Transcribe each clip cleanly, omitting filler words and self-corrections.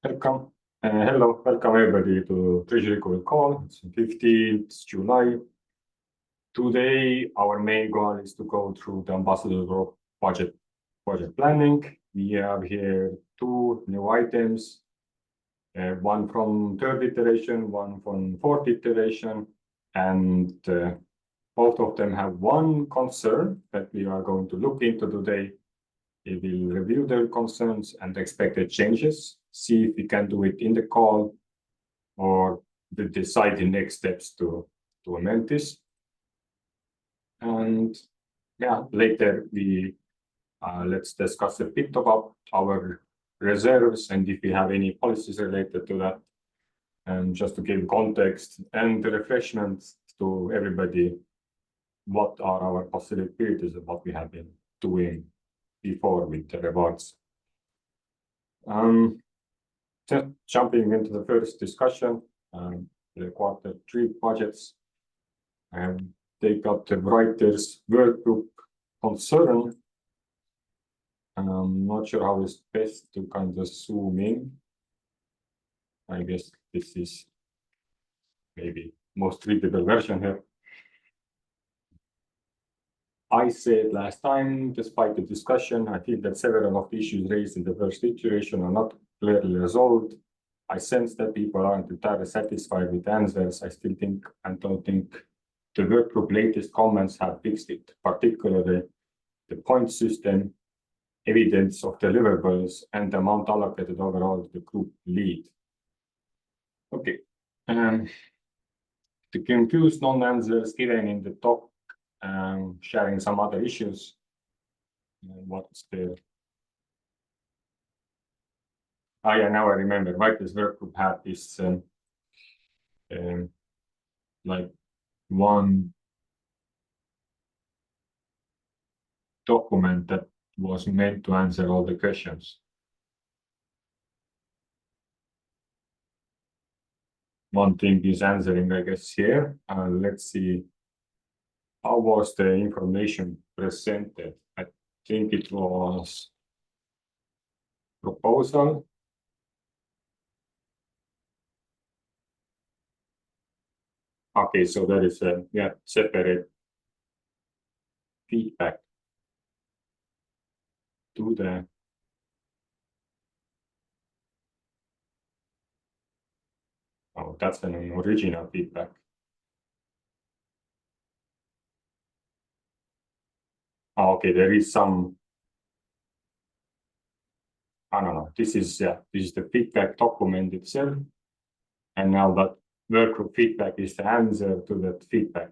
Welcome. Hello, welcome everybody to Treasury call. It's 15th July. Today, our main goal is to go through the ambassador budget planning. We have here two new items, one from third iteration, one from fourth iteration, and both of them have one concern that we are going to look into today. We will review their concerns and expected changes, see if we can do it in the call or decide the next steps to amend this. And yeah, later we let's discuss a bit about our reserves and if we have any policies related to that. And just to give context and the refreshments to everybody, what are our possibilities of what we have been doing before with the rewards. Just jumping into the first discussion, the Q3 budgets. They got the writers' work group concern. I'm not sure how it's best to kind of zoom in. I guess this is maybe most readable version here. I said last time, despite the discussion, I feel that several of the issues raised in the first iteration are not clearly resolved. I sense that people aren't entirely satisfied with answers. I still think and don't think the workgroup latest comments have fixed it, particularly the point system, evidence of deliverables, and the amount allocated overall to the group lead. Okay. The confused non-answers given in the talk, sharing some other issues. What's the yeah, now I remember, right? This workgroup had this like one document that was meant to answer all the questions. One thing is answering, I guess, here. Let's see. How was the information presented? I think it was proposal. Okay, so there is a separate feedback to the that's an original feedback. Okay, there is some. I don't know. This is the feedback document itself, and now that workgroup feedback is the answer to that feedback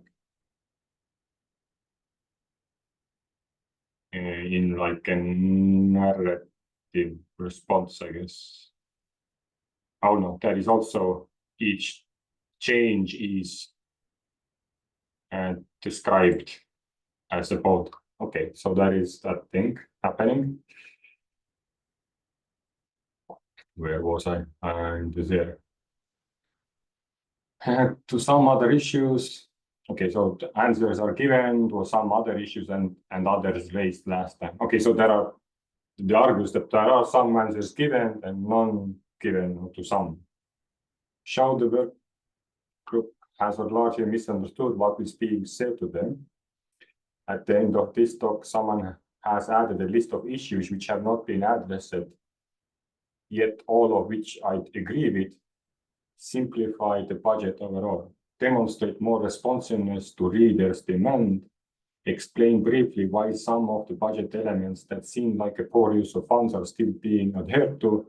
in like a narrative response, I guess. Oh no, that is also each change is described as a vote. Okay, so that is that thing happening. Where was I? I'm there. To some other issues. Okay, so the answers are given to some other issues and others raised last time. Okay, so there are the argues that there are some answers given and none given to some. Show the work group has largely misunderstood what is being said to them. At the end of this talk, someone has added a list of issues which have not been addressed yet, all of which I agree with. Simplify the budget overall, demonstrate more responsiveness to readers' demand, explain briefly why some of the budget elements that seem like a poor use of funds are still being adhered to,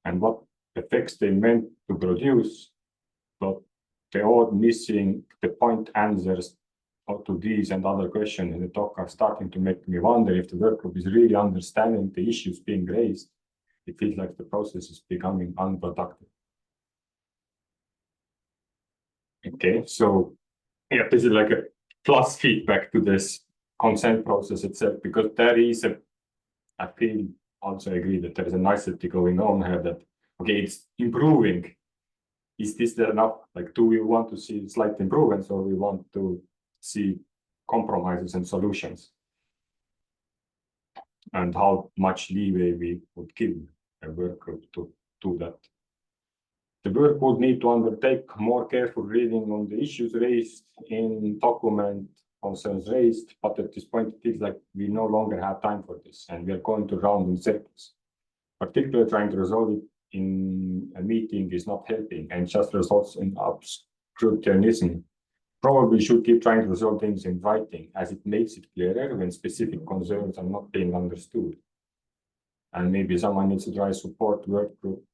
and what effects they meant to produce, but the odd missing the point answers to these and other questions in the talk are starting to make me wonder if the workgroup is really understanding the issues being raised. It feels like the process is becoming unproductive. Okay, so yeah, this is like a plus feedback to this consent process itself, because there is I feel also agree that there is a nicety going on here that, okay, it's improving. Is this enough? Like, do we want to see slight improvements or we want to see compromises and solutions? And how much leeway we would give a workgroup to do that The work would need to undertake more careful reading on the issues raised in document, concerns raised, but at this point it feels like we no longer have time for this and we are going to round in circles. Particularly trying to resolve it in a meeting is not helping and just results in obscurantism. Probably should keep trying to resolve things in writing, as it makes it clearer when specific concerns are not being understood. And maybe someone needs to try support work group,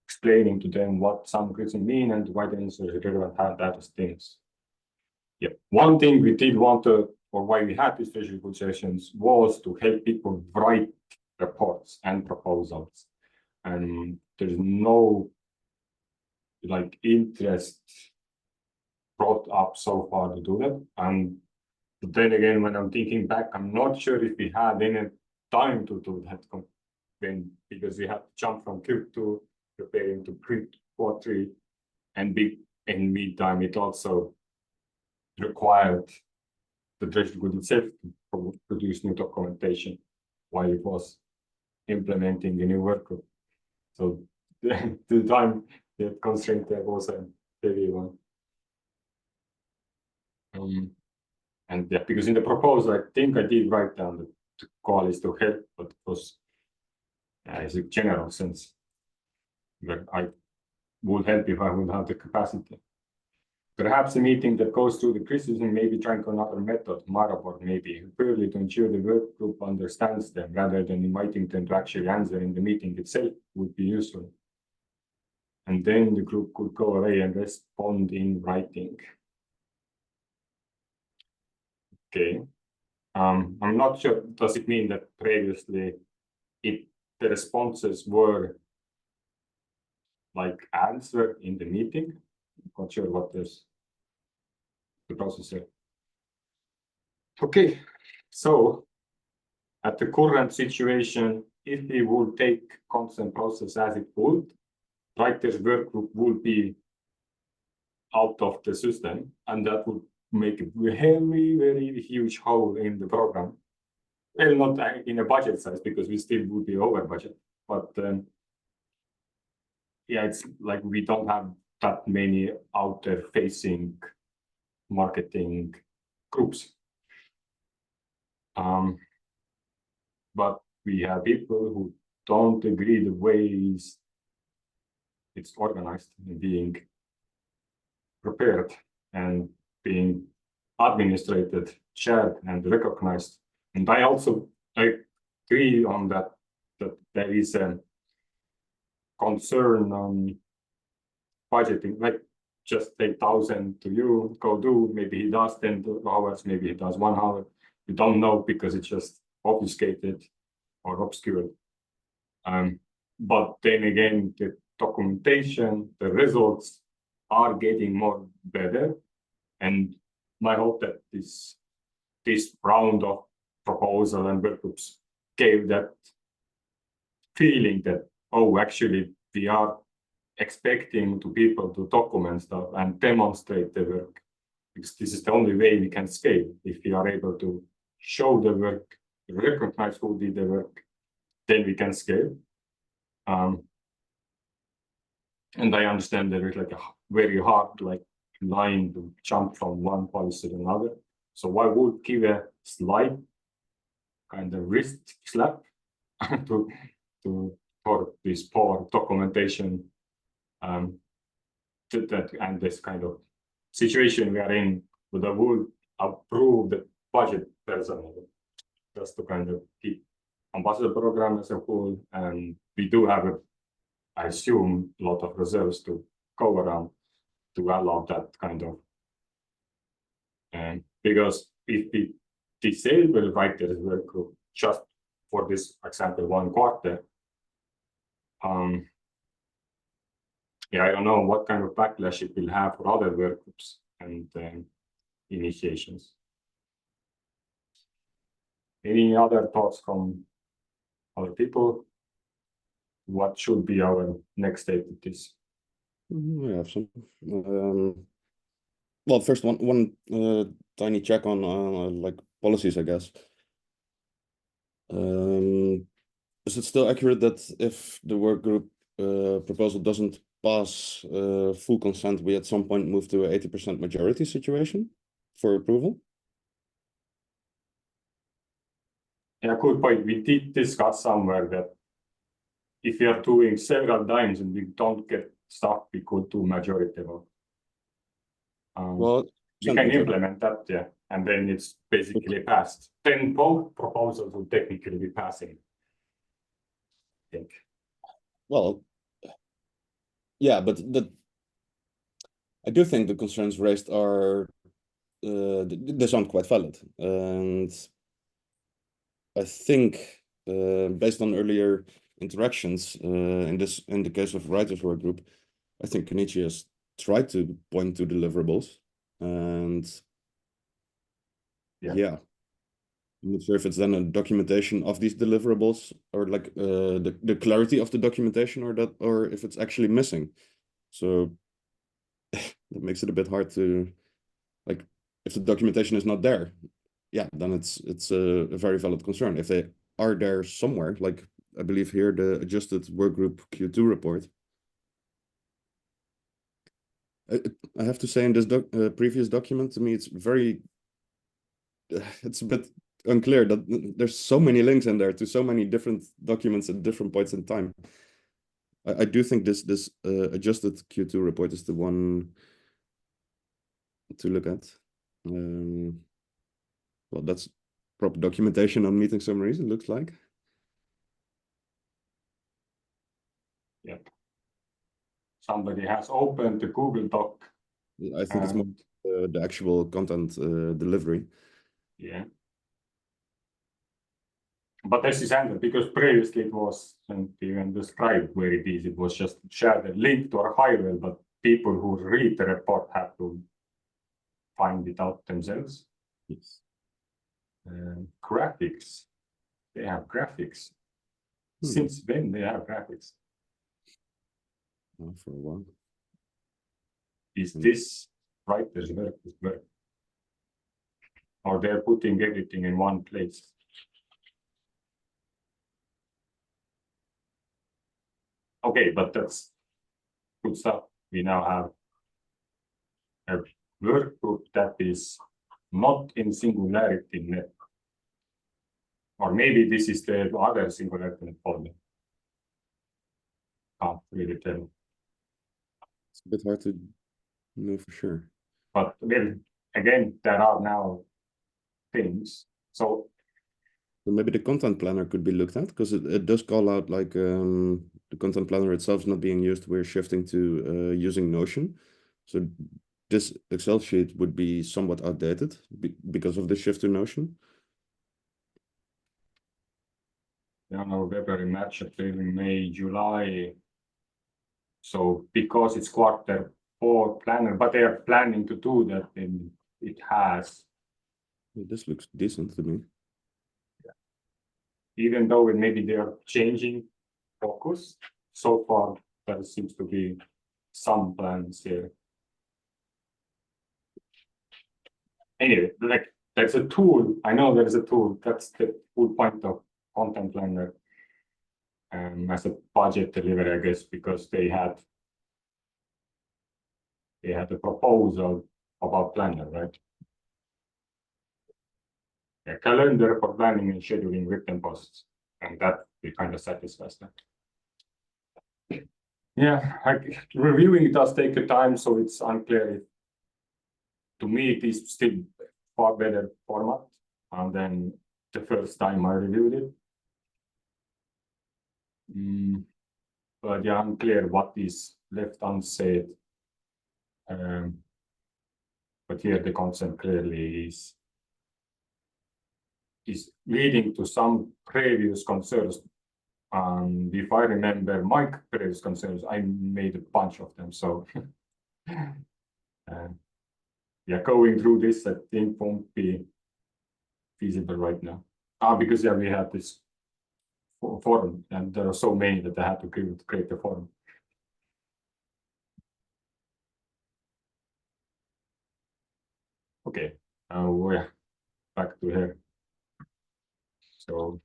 explaining to them what some criticism mean and why the answer is relevant data things. Yeah, one thing we did want to, or why we had these Treasury sessions, was to help people write reports and proposals. And there's no like interest brought up so far to do that. And then again, when I'm thinking back, I'm not sure if we had any time to do that because we had to jump from Cube to preparing to print Q3 and in meantime it also required the Treasury good itself to produce new documentation while it was implementing a new workgroup. So the time, the constraint there was a heavy one. And yeah, because in the proposal, I think I did write down the call is to help, but it was as a general sense that I would help if I would have the capacity. Perhaps a meeting that goes through the criticism, maybe trying another method, Marabot maybe, purely to ensure the work group understands them rather than inviting them to actually answer in the meeting itself would be useful. And then the group could go away and respond in writing. Okay. I'm not sure, does it mean that previously the responses were like answered in the meeting? I'm not sure what is the process here. Okay, so at the current situation, if we would take constant process as it would, writers work group would be out of the system, and that would make a very, very huge hole in the program. Well, not in a budget size because we still would be over budget, but yeah, it's like we don't have that many out there facing marketing groups. But we have people who don't agree the ways it's organized and being prepared and being administrated, shared, and recognized. And I also agree on that there is a concern on budgeting, like just take 1,000 to you, go do, maybe he does 10 hours, maybe he does 1 hour. We don't know because it's just obfuscated or obscured. But then again, the documentation, the results are getting more better. And my hope that this round of proposal and workgroups gave that feeling that, oh, actually, we are expecting to people to document stuff and demonstrate the work. Because this is the only way we can scale. If we are able to show the work, recognize who did the work, then we can scale. And I understand there is like a very hard line to jump from one policy to another. So I would give a slight kind of wrist slap for this poor documentation and this kind of situation we are in. But I would approve the budget personally, just to kind of keep ambassador program as a whole, and we do have I assume a lot of reserves to go around to allow that kind of, because if we disable writers work group just for this example 1 quarter, yeah, I don't know what kind of backlash it will have for other work groups and initiations. Any other thoughts from other people? What should be our next step with this? I have some. Well, first one tiny check on like policies, I guess. Is it still accurate that if the work group proposal doesn't pass full consent, we at some point move to an 80% majority situation for approval? Yeah, good point. We did discuss somewhere that if we are doing several times and we don't get stuff, we could do majority vote. Well, we can implement that, yeah, and then it's basically passed. Then both proposals will technically be passing, I think. Well, yeah, but I do think the concerns raised are they sound quite valid, and I think based on earlier interactions in the case of writers work group, I think Kenichi has tried to point to deliverables, and yeah. I'm not sure if it's then a documentation of these deliverables or like the clarity of the documentation or if it's actually missing. So that makes it a bit hard to, like, if the documentation is not there, yeah, then it's a very valid concern. If they are there somewhere, like I believe here the adjusted workgroup Q2 report. I have to say in this previous document, to me, it's a bit unclear that there's so many links in there to so many different documents at different points in time. I do think this adjusted Q2 report is the one to look at. Well, that's proper documentation on meeting summaries, it looks like. Yep. Somebody has opened the Google Doc. I think it's more the actual content delivery. Yeah. But this is handled because previously it wasn't even described where it is. It was just shared a link to our high-level, but people who read the report have to find it out themselves. Yes. Graphics. They have graphics. Since when they have graphics? For a while. Is this writer's work? Or they're putting everything in one place? Okay, but that's good stuff. We now have a work group that is not in singularity net. Or maybe this is the other singularity net folder. Can't really tell. It's a bit hard to know for sure. But well, again, there are now things. So maybe the content planner could be looked at, because it does call out like the content planner itself is not being used. We're shifting to using Notion. So this Excel sheet would be somewhat outdated because of the shift to Notion. January, February, March, April, May, July. So because it's Q4 planner, but they are planning to do that, and it has. This looks decent to me. Even though maybe they are changing focus, so far there seems to be some plans here. Anyway, like there's a tool. I know there's a tool. That's the full point of content planner as a budget delivery, I guess, because they had a proposal about planner, right? A calendar for planning and scheduling written posts, and that kind of satisfies that. Yeah, reviewing does take a time, so it's unclear. To me, it is still far better format than the first time I reviewed it. But yeah, unclear what is left unsaid. But here the concept clearly is leading to some previous concerns. If I remember my previous concerns, I made a bunch of them. So yeah, going through this, I think won't be feasible right now. Because yeah, we had this forum, and there are so many that I had to create the forum. Okay, we're back to here. So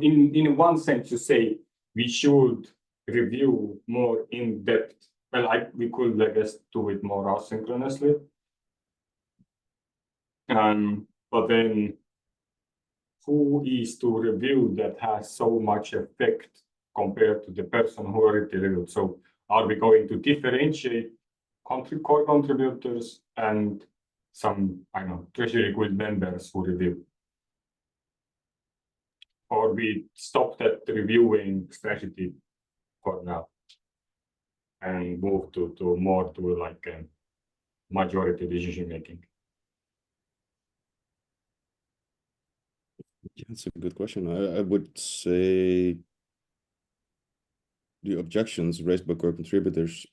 in one sense, you say we should review more in depth. Well, we could, I guess, do it more asynchronously. But then who is to review that has so much effect compared to the person who already reviewed? So are we going to differentiate core contributors and some, I don't know, Treasury Guild members who review? Or we stop that reviewing strategy for now and move to more to like a majority decision making? Yeah, that's a good question. I would say the objections raised by core contributors,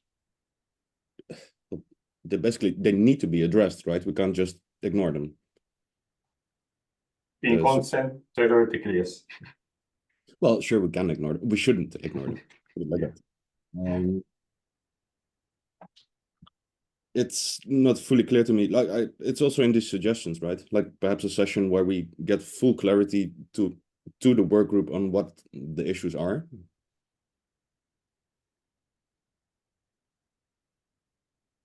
they need to be addressed, right? We can't just ignore them. In consent, theoretically, yes. Well, sure, we can ignore them. We shouldn't ignore them. Like that. It's not fully clear to me. Like it's also in these suggestions, right? Like perhaps a session where we get full clarity to the work group on what the issues are.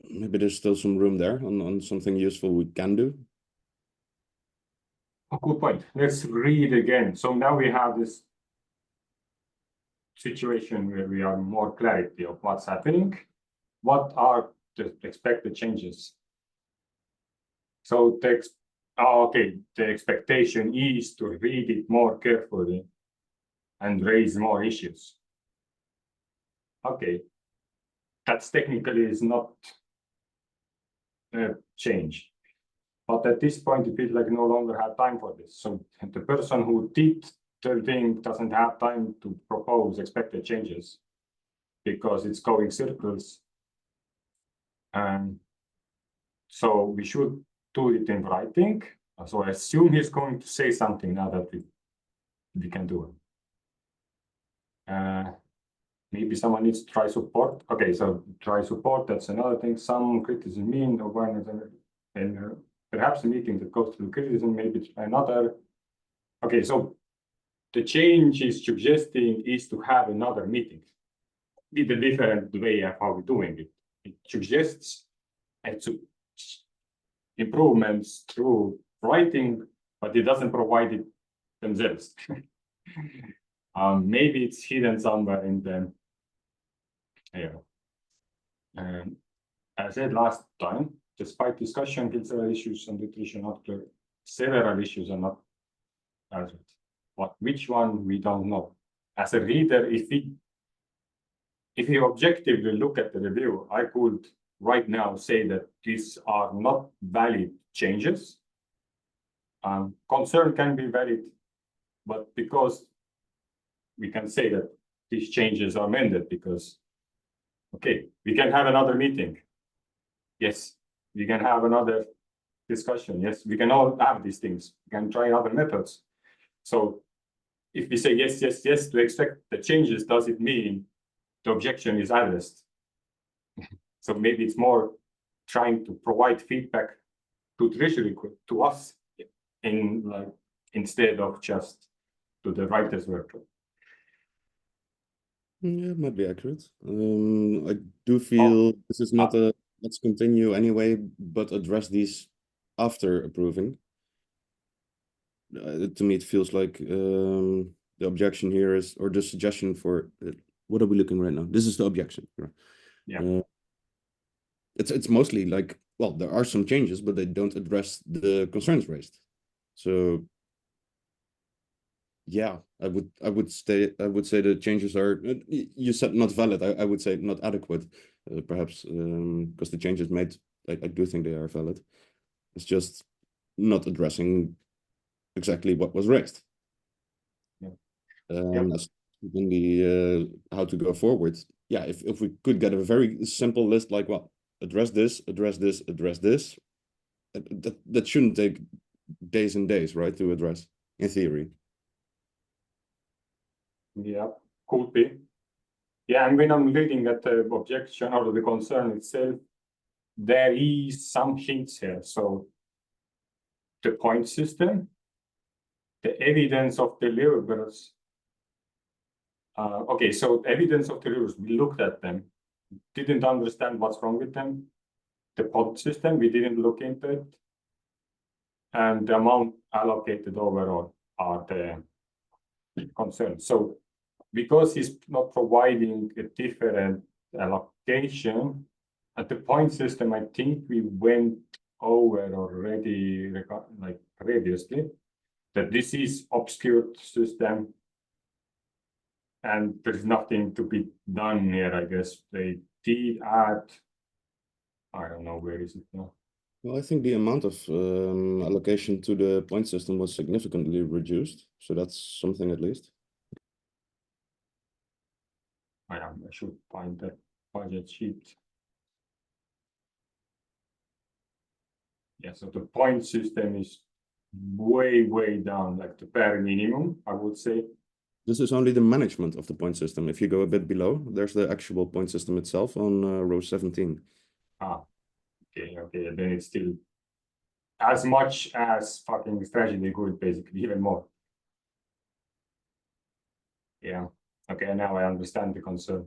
Maybe there's still some room there on something useful we can do. A good point. Let's read again. So now we have this situation where we are more clarity of what's happening. What are the expected changes? So the expectation is to read it more carefully and raise more issues. Okay, that's technically is not a change. But at this point, it feels like no longer have time for this. So the person who did the thing doesn't have time to propose expected changes because it's going circles. And so we should do it in writing. So I assume he's going to say something now that we can do it. Maybe someone needs to try support. Okay, so try support, that's another thing. Some criticism mean awareness and perhaps a meeting that goes through criticism, maybe another. Okay, so the change is suggesting is to have another meeting with a different way of how we're doing it. It suggests improvements through writing, but it doesn't provide it themselves. Maybe it's hidden somewhere in the as I said last time, despite discussion, several issues and nutrition not clear. Several issues are not answered. But which one we don't know. As a reader, if you objectively look at the review, I could right now say that these are not valid changes. Concern can be valid, but because we can say that these changes are amended because, okay, we can have another meeting. Yes, we can have another discussion. Yes, we can all have these things. We can try other methods. So if we say yes, yes, yes to expect the changes, does it mean the objection is addressed? So maybe it's more trying to provide feedback to Treasury, to us, instead of just to the writer's workflow. Yeah, it might be accurate. I do feel this is not a let's continue anyway, but address these after approving. To me, it feels like the objection here is, or the suggestion for, what are we looking right now? This is the objection. Right? Yeah. It's mostly like, well, there are some changes, but they don't address the concerns raised. So yeah, I would say the changes are, you said not valid. I would say not adequate, perhaps, because the changes made, I do think they are valid. It's just not addressing exactly what was raised. Yeah. As in the how to go forward. Yeah, if we could get a very simple list, like, well, address this, address this, address this, that shouldn't take days and days, right, to address, in theory. Yeah, could be. Yeah, and when I'm looking at the objection or the concern itself, there is some hints here. So the point system, the evidence of deliverables, Okay, so evidence of the rules, we looked at them, didn't understand what's wrong with them. The pod system, we didn't look into it. And the amount allocated overall are the concerns. So because he's not providing a different allocation, at the point system, I think we went over already, like previously, that this is obscured system and there's nothing to be done here, I guess. They did add, I don't know, where is it now? Well, I think the amount of allocation to the point system was significantly reduced. So that's something at least. I should find the budget sheet. Yeah, so the point system is way down, like the bare minimum, I would say. This is only the management of the point system. If you go a bit below, there's the actual point system itself on row 17. Okay, then it's still as much as fucking strategy good, basically, even more. Yeah, okay, now I understand the concern.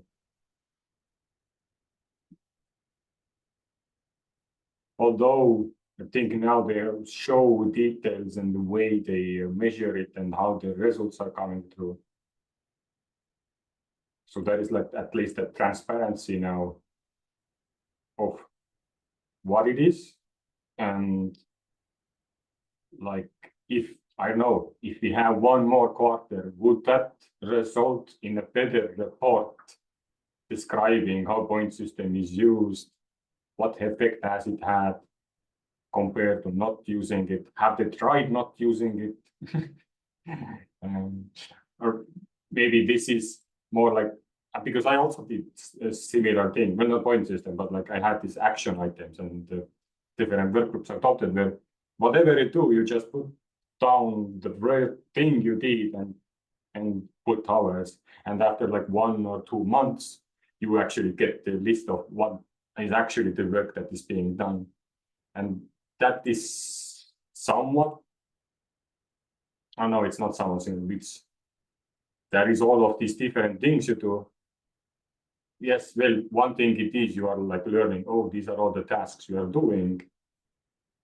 Although I think now they show details and the way they measure it and how the results are coming through. So there is like at least a transparency now of what it is. And like, if I don't know, if we have one more quarter, would that result in a better report describing how point system is used? What effect has it had compared to not using it? Have they tried not using it? Or maybe this is more like, because I also did a similar thing, well, not point system, but like I had these action items and the different work groups adopted where whatever you do, you just put down the thing you did and put hours. And after like 1 or 2 months, you actually get the list of what is actually the work that is being done. And that is somewhat, oh no, it's not somewhat single, it's, there is all of these different things you do. Yes, well, one thing it is, you are like learning, oh, these are all the tasks you are doing.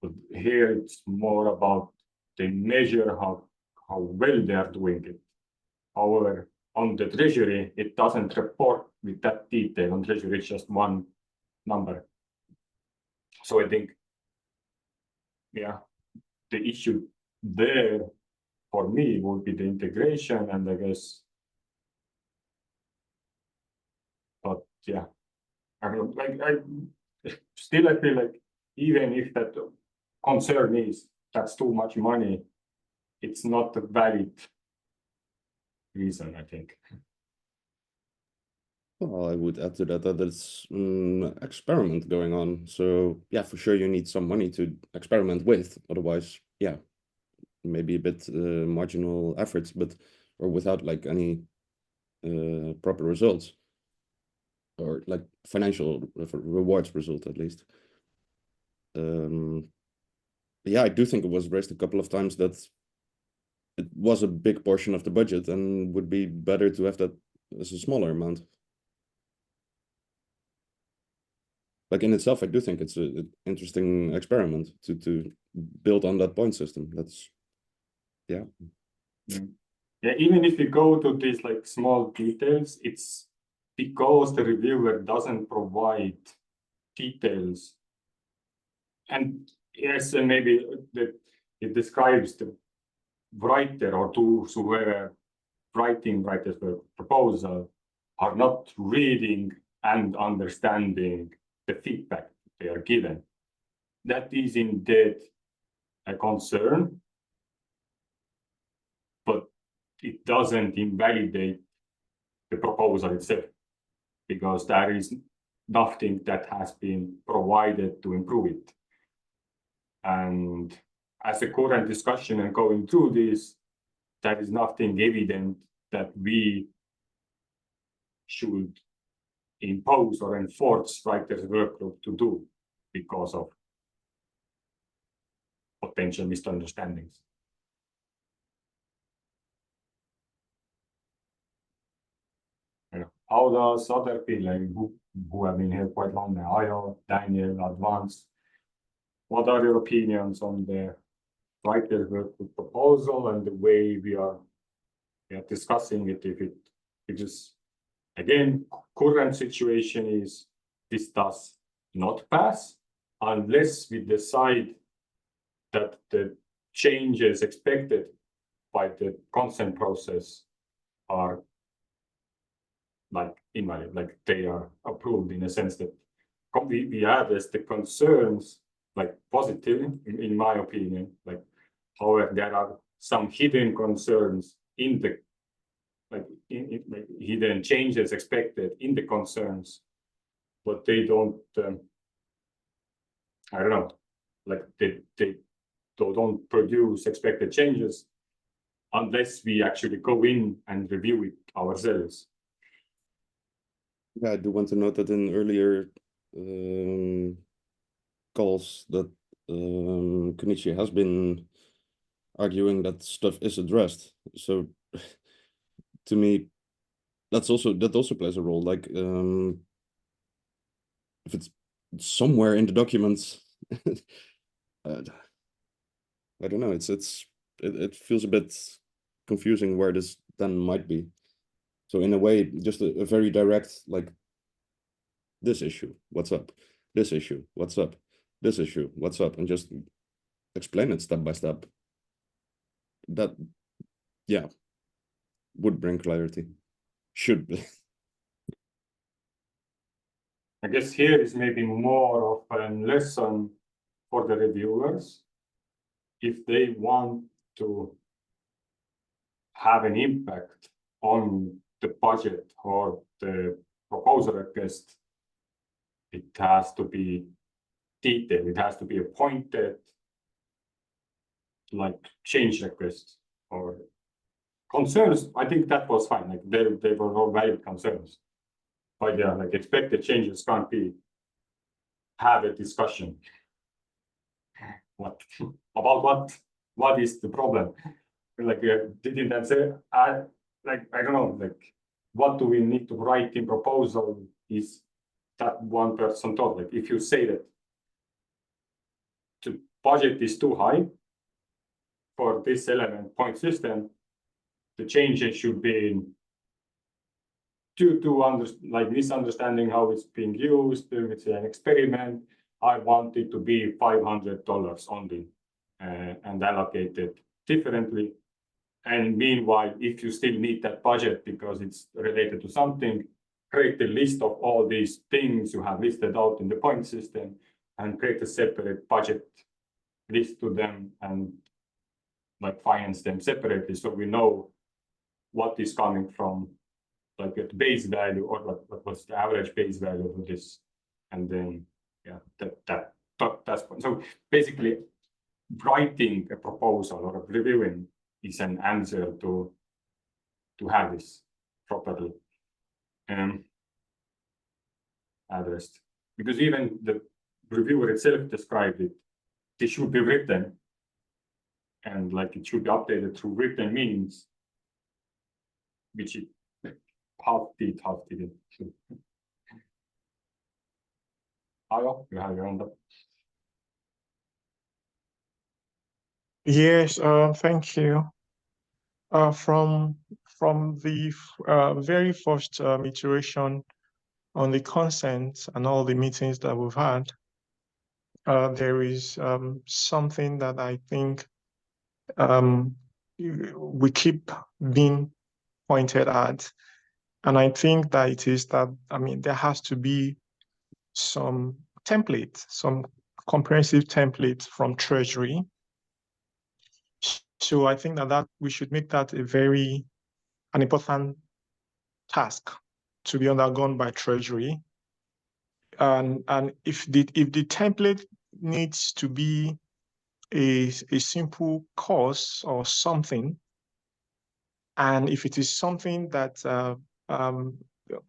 But here it's more about they measure how well they are doing it. However, on the Treasury, it doesn't report with that detail. On Treasury, it's just one number. So I think, yeah, the issue there for me would be the integration, and I guess, but yeah, I don't like, I still I feel like even if that concern is that's too much money, it's not a valid reason, I think. Well, I would add to that that it's an experiment going on. So yeah, for sure you need some money to experiment with. Otherwise, yeah, maybe a bit marginal efforts, but or without like any proper results or like financial rewards result at least. Yeah, I do think it was raised a couple of times that it was a big portion of the budget and would be better to have that as a smaller amount. Like in itself, I do think it's an interesting experiment to build on that point system. That's, yeah. Yeah, even if you go to these like small details, it's because the reviewer doesn't provide details. And yes, and maybe that it describes the writer or those who were writing writers the proposal are not reading and understanding the feedback they are given. That is indeed a concern, but it doesn't invalidate the proposal itself, because there is nothing that has been provided to improve it. And as a current discussion and going through this, there is nothing evident that we should impose or enforce writers' workgroup to do because of potential misunderstandings. how does other people like, who have been here quite long now, Ayo, Daniel, Advance, what are your opinions on the writer's workbook proposal and the way we are discussing it? If it is, again, current situation is this does not pass unless we decide that the changes expected by the consent process are like invalid, like they are approved in a sense that we address the concerns like positively, in my opinion. Like, however, there are some hidden concerns in the like hidden changes expected in the concerns, but they don't. I don't know, like they don't produce expected changes unless we actually go in and review it ourselves. Yeah, I do want to note that in earlier calls that Kenichi has been arguing that stuff is addressed. So to me, that also plays a role. Like if it's somewhere in the documents, I don't know. It feels a bit confusing where this then might be. So in a way, just a very direct, like, this issue, what's up? This issue, what's up? This issue, what's up? And just explain it step by step. That, yeah, would bring clarity. Should be. I guess here is maybe more of a lesson for the reviewers. If they want to have an impact on the budget or the proposal request, it has to be detailed, it has to be a pointed, like, change request or concerns. I think that was fine, like they were all valid concerns. But yeah, like expected changes can't be have a discussion. What about what is the problem? Like didn't that say I don't know, like what do we need to write in proposal is that one person thought. Like if you say that the budget is too high for this element point system, the changes should be due to misunderstanding how it's being used. It's an experiment. I want it to be $500 only and allocated differently. And meanwhile, if you still need that budget because it's related to something, create a list of all these things you have listed out in the point system and create a separate budget list to them and like finance them separately, so we know what is coming from like at base value or what's the average base value of this. And then yeah, that's so basically writing a proposal or reviewing is an answer to have this properly addressed, because even the reviewer itself described it. It should be written and like it should be updated through written means, which it half did. Ayo, you have your hand up. Yes, thank you. From the very first iteration on the consent and all the meetings that we've had, there is something that I think we keep being pointed at, and I think that it is that, I mean, there has to be some template, some comprehensive template from Treasury. So I think that we should make that an important task to be undergone by Treasury. And if the template needs to be a simple course or something, and if it is something that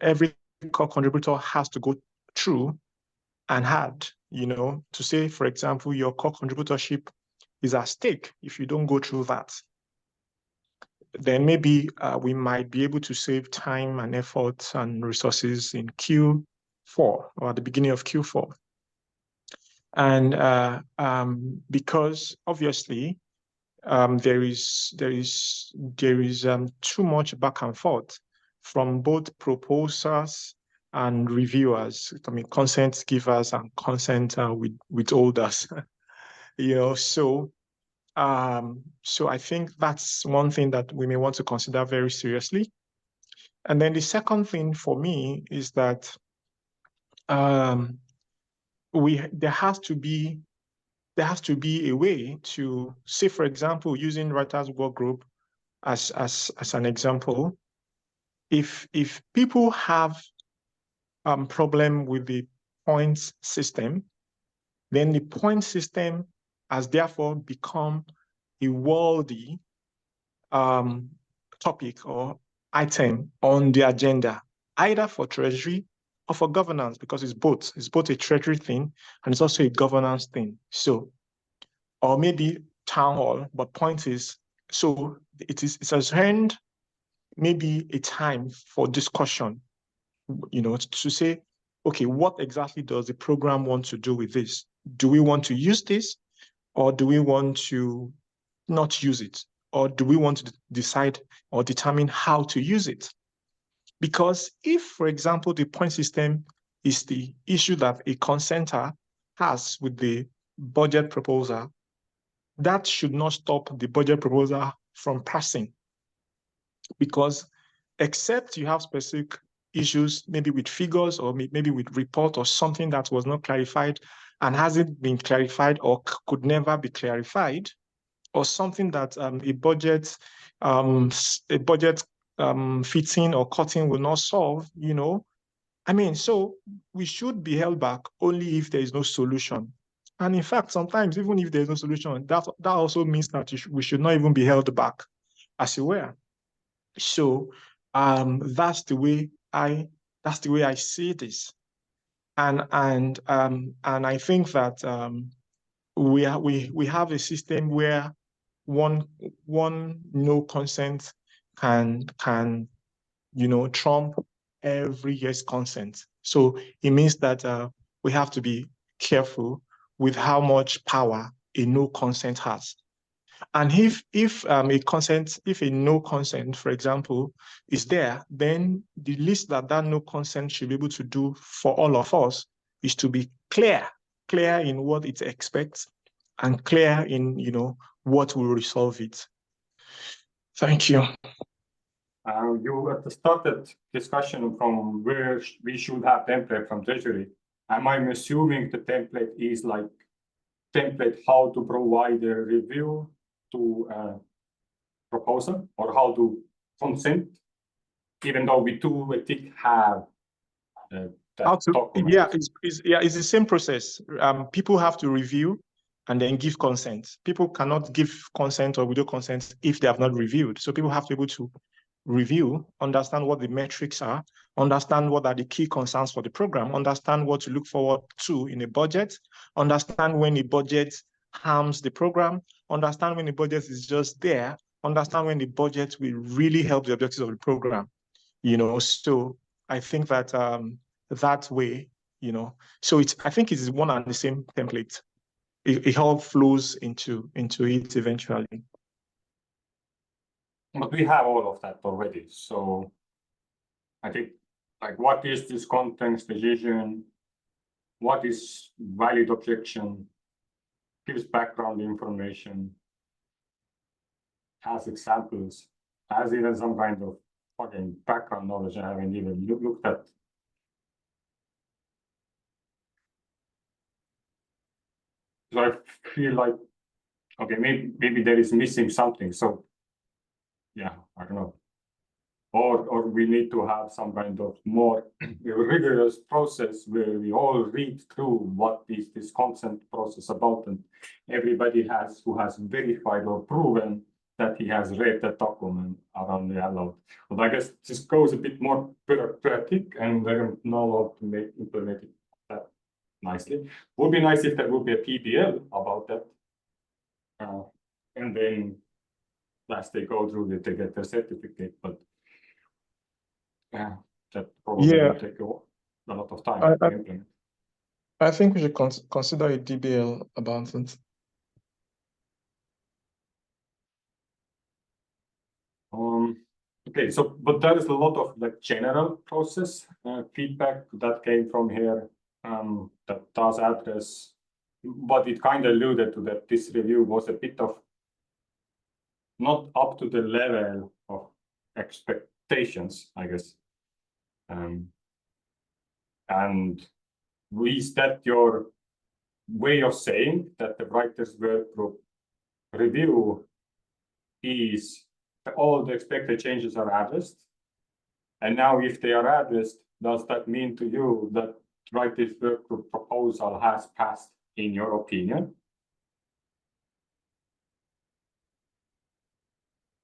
every core contributor has to go through and had, to say, for example, your core contributorship is at stake if you don't go through that. then maybe we might be able to save time and effort and resources in Q4 or at the beginning of Q4. And because obviously there is too much back and forth from both proposers and reviewers. I mean, consent givers and consent withholders. You know, so I think that's one thing that we may want to consider very seriously. And then the second thing for me is that there has to be a way to, say, for example, using Writers Work Group as an example. If people have problem with the points system, then the point system has therefore become a worthy topic or item on the agenda, either for Treasury or for governance, because it's both. It's both a Treasury thing and it's also a governance thing. So, or maybe town hall, but point is, so it has earned maybe a time for discussion, you know, to say, okay, what exactly does the program want to do with this? Do we want to use this, or do we want to not use it? Or do we want to decide or determine how to use it? Because if, for example, the point system is the issue that a consenter has with the budget proposal, that should not stop the budget proposal from passing. Because except you have specific issues, maybe with figures or maybe with report or something that was not clarified and hasn't been clarified or could never be clarified, or something that a budget fitting or cutting will not solve, you know. I mean, so we should be held back only if there is no solution. And in fact, sometimes even if there's no solution, that also means that we should not even be held back, as it were. So that's the way I see this, and I think that we have a system where one no consent can you know trump every yes consent. So it means that we have to be careful with how much power a no consent has. And if a no consent, for example, is there, then the least that no consent should be able to do for all of us is to be clear in what it expects and clear in, you know, what will resolve it. Thank you. You started discussion from where we should have template from Treasury. Am I assuming the template is like template how to provide a review to a proposal or how to consent, even though we do have that document? Yeah, it's the same process. People have to review and then give consent. People cannot give consent or withdraw consent if they have not reviewed. So people have to be able to review, understand what the metrics are, understand what are the key concerns for the program, understand what to look forward to in a budget, understand when a budget harms the program, understand when the budget is just there, understand when the budget will really help the objectives of the program. You know, so I think that that way, you know, so I think it's one and the same template. It all flows into it eventually. But we have all of that already. So I think, like, what is this contents decision? What is valid objection? Gives background information, has examples, has even some kind of fucking background knowledge I haven't even looked at. So I feel like, okay, maybe there is missing something. So yeah, I don't know. Or we need to have some kind of more rigorous process where we all read through what is this consent process about, and everybody who has verified or proven that he has read the document around the allowed. But I guess this goes a bit more bureaucratic, and I don't know how to implement it that nicely. Would be nice if there would be a PBL about that, and then as they go through it, they get their certificate, but yeah, that probably Yeah. will take a lot of time I- to implement. I think we should consider a DBL about it. Okay, so but there is a lot of like general process feedback that came from here that does address, but it kind of alluded to that this review was a bit of not up to the level of expectations, I guess. And is that your way of saying that the writers' work group review is all the expected changes are addressed? And now if they are addressed, does that mean to you that writers' work group proposal has passed in your opinion?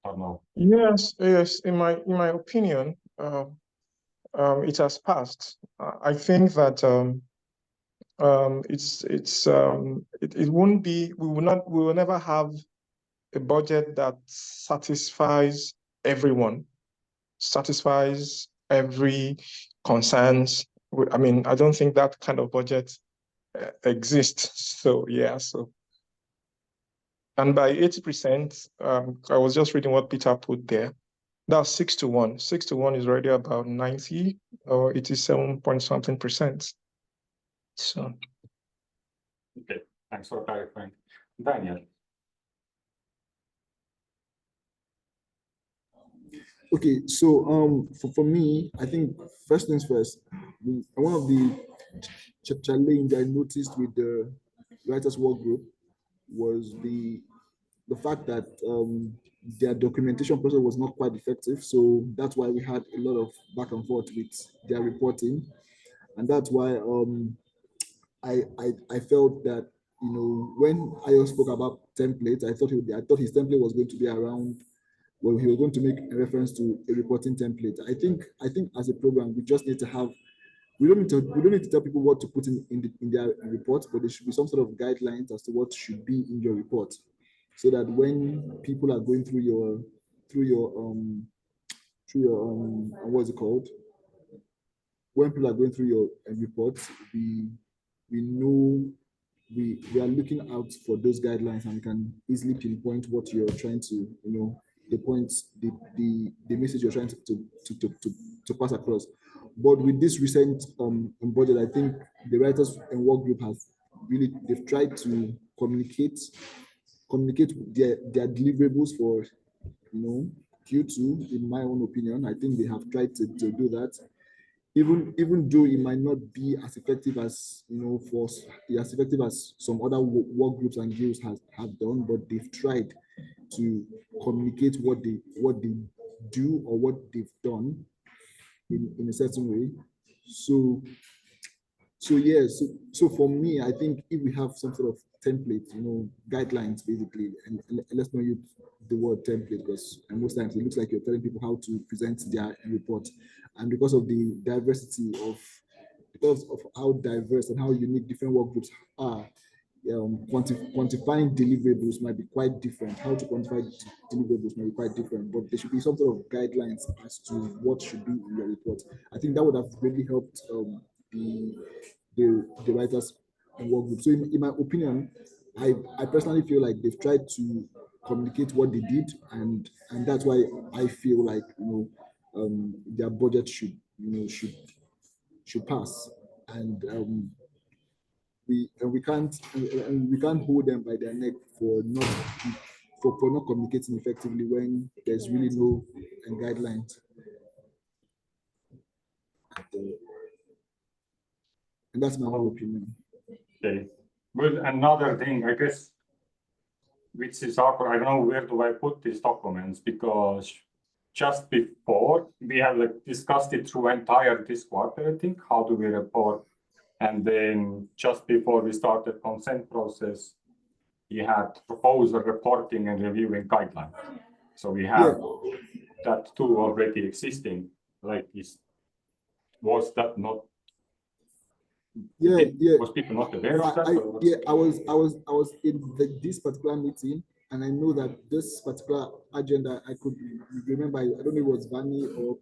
Or no? Yes, in my opinion, it has passed. I think that it won't be, we will never have a budget that satisfies everyone, satisfies every concerns. I mean, I don't think that kind of budget exists. So yeah, and by 80%, I was just reading what Peter put there. That's 6 to 1. 6 to 1 is already about 90 or 87 point something percent. So Okay, thanks for clarifying. Daniel. Okay, so for me, I think first things first, one of the challenge I noticed with the writers work group was the fact that their documentation process was not quite effective. So that's why we had a lot of back and forth with their reporting, and that's why I felt that, you know, when Ayo spoke about templates, I thought his template was going to be around. Well, he was going to make a reference to a reporting template. I think as a program, we just need to have, we don't need to tell people what to put in their report, but there should be some sort of guidelines as to what should be in your report, so that when people are going through your what's it called? When people are going through your reports, we know we are looking out for those guidelines and can easily pinpoint what you're trying to, you know, the points, the message you're trying to pass across. But with this recent budget, I think the writers and work group has really, they've tried to communicate their deliverables for, you know, Q2. In my own opinion, I think they have tried to do that. Even though it might not be as effective as, you know, as effective as some other work groups and guilds have done, but they've tried to communicate what they do or what they've done in a certain way. So yeah, so for me, I think if we have some sort of template, you know, guidelines basically, and let's not use the word template, because most times it looks like you're telling people how to present their report, and because of the diversity because of how diverse and how unique different work groups are, quantifying deliverables might be quite different. How to quantify deliverables might be quite different, but there should be some sort of guidelines as to what should be in your report. I think that would have really helped the writers and work group. So in my opinion, I personally feel like they've tried to communicate what they did, and that's why I feel like, you know, their budget should pass, and we can't hold them by their neck for not communicating effectively when there's really no guidelines. And that's my own opinion. Okay. Well, another thing, I guess, which is awkward, I don't know where do I put these documents, because just before we have like discussed it through entire this quarter, I think, how do we report? And then just before we started consent process, we had proposal reporting and reviewing guidelines. So we have that tool already existing. Like, was that not? Yeah. Was people not aware of that? I was in this particular meeting, And I know that this particular agenda, I could remember, I don't know if it was Vani or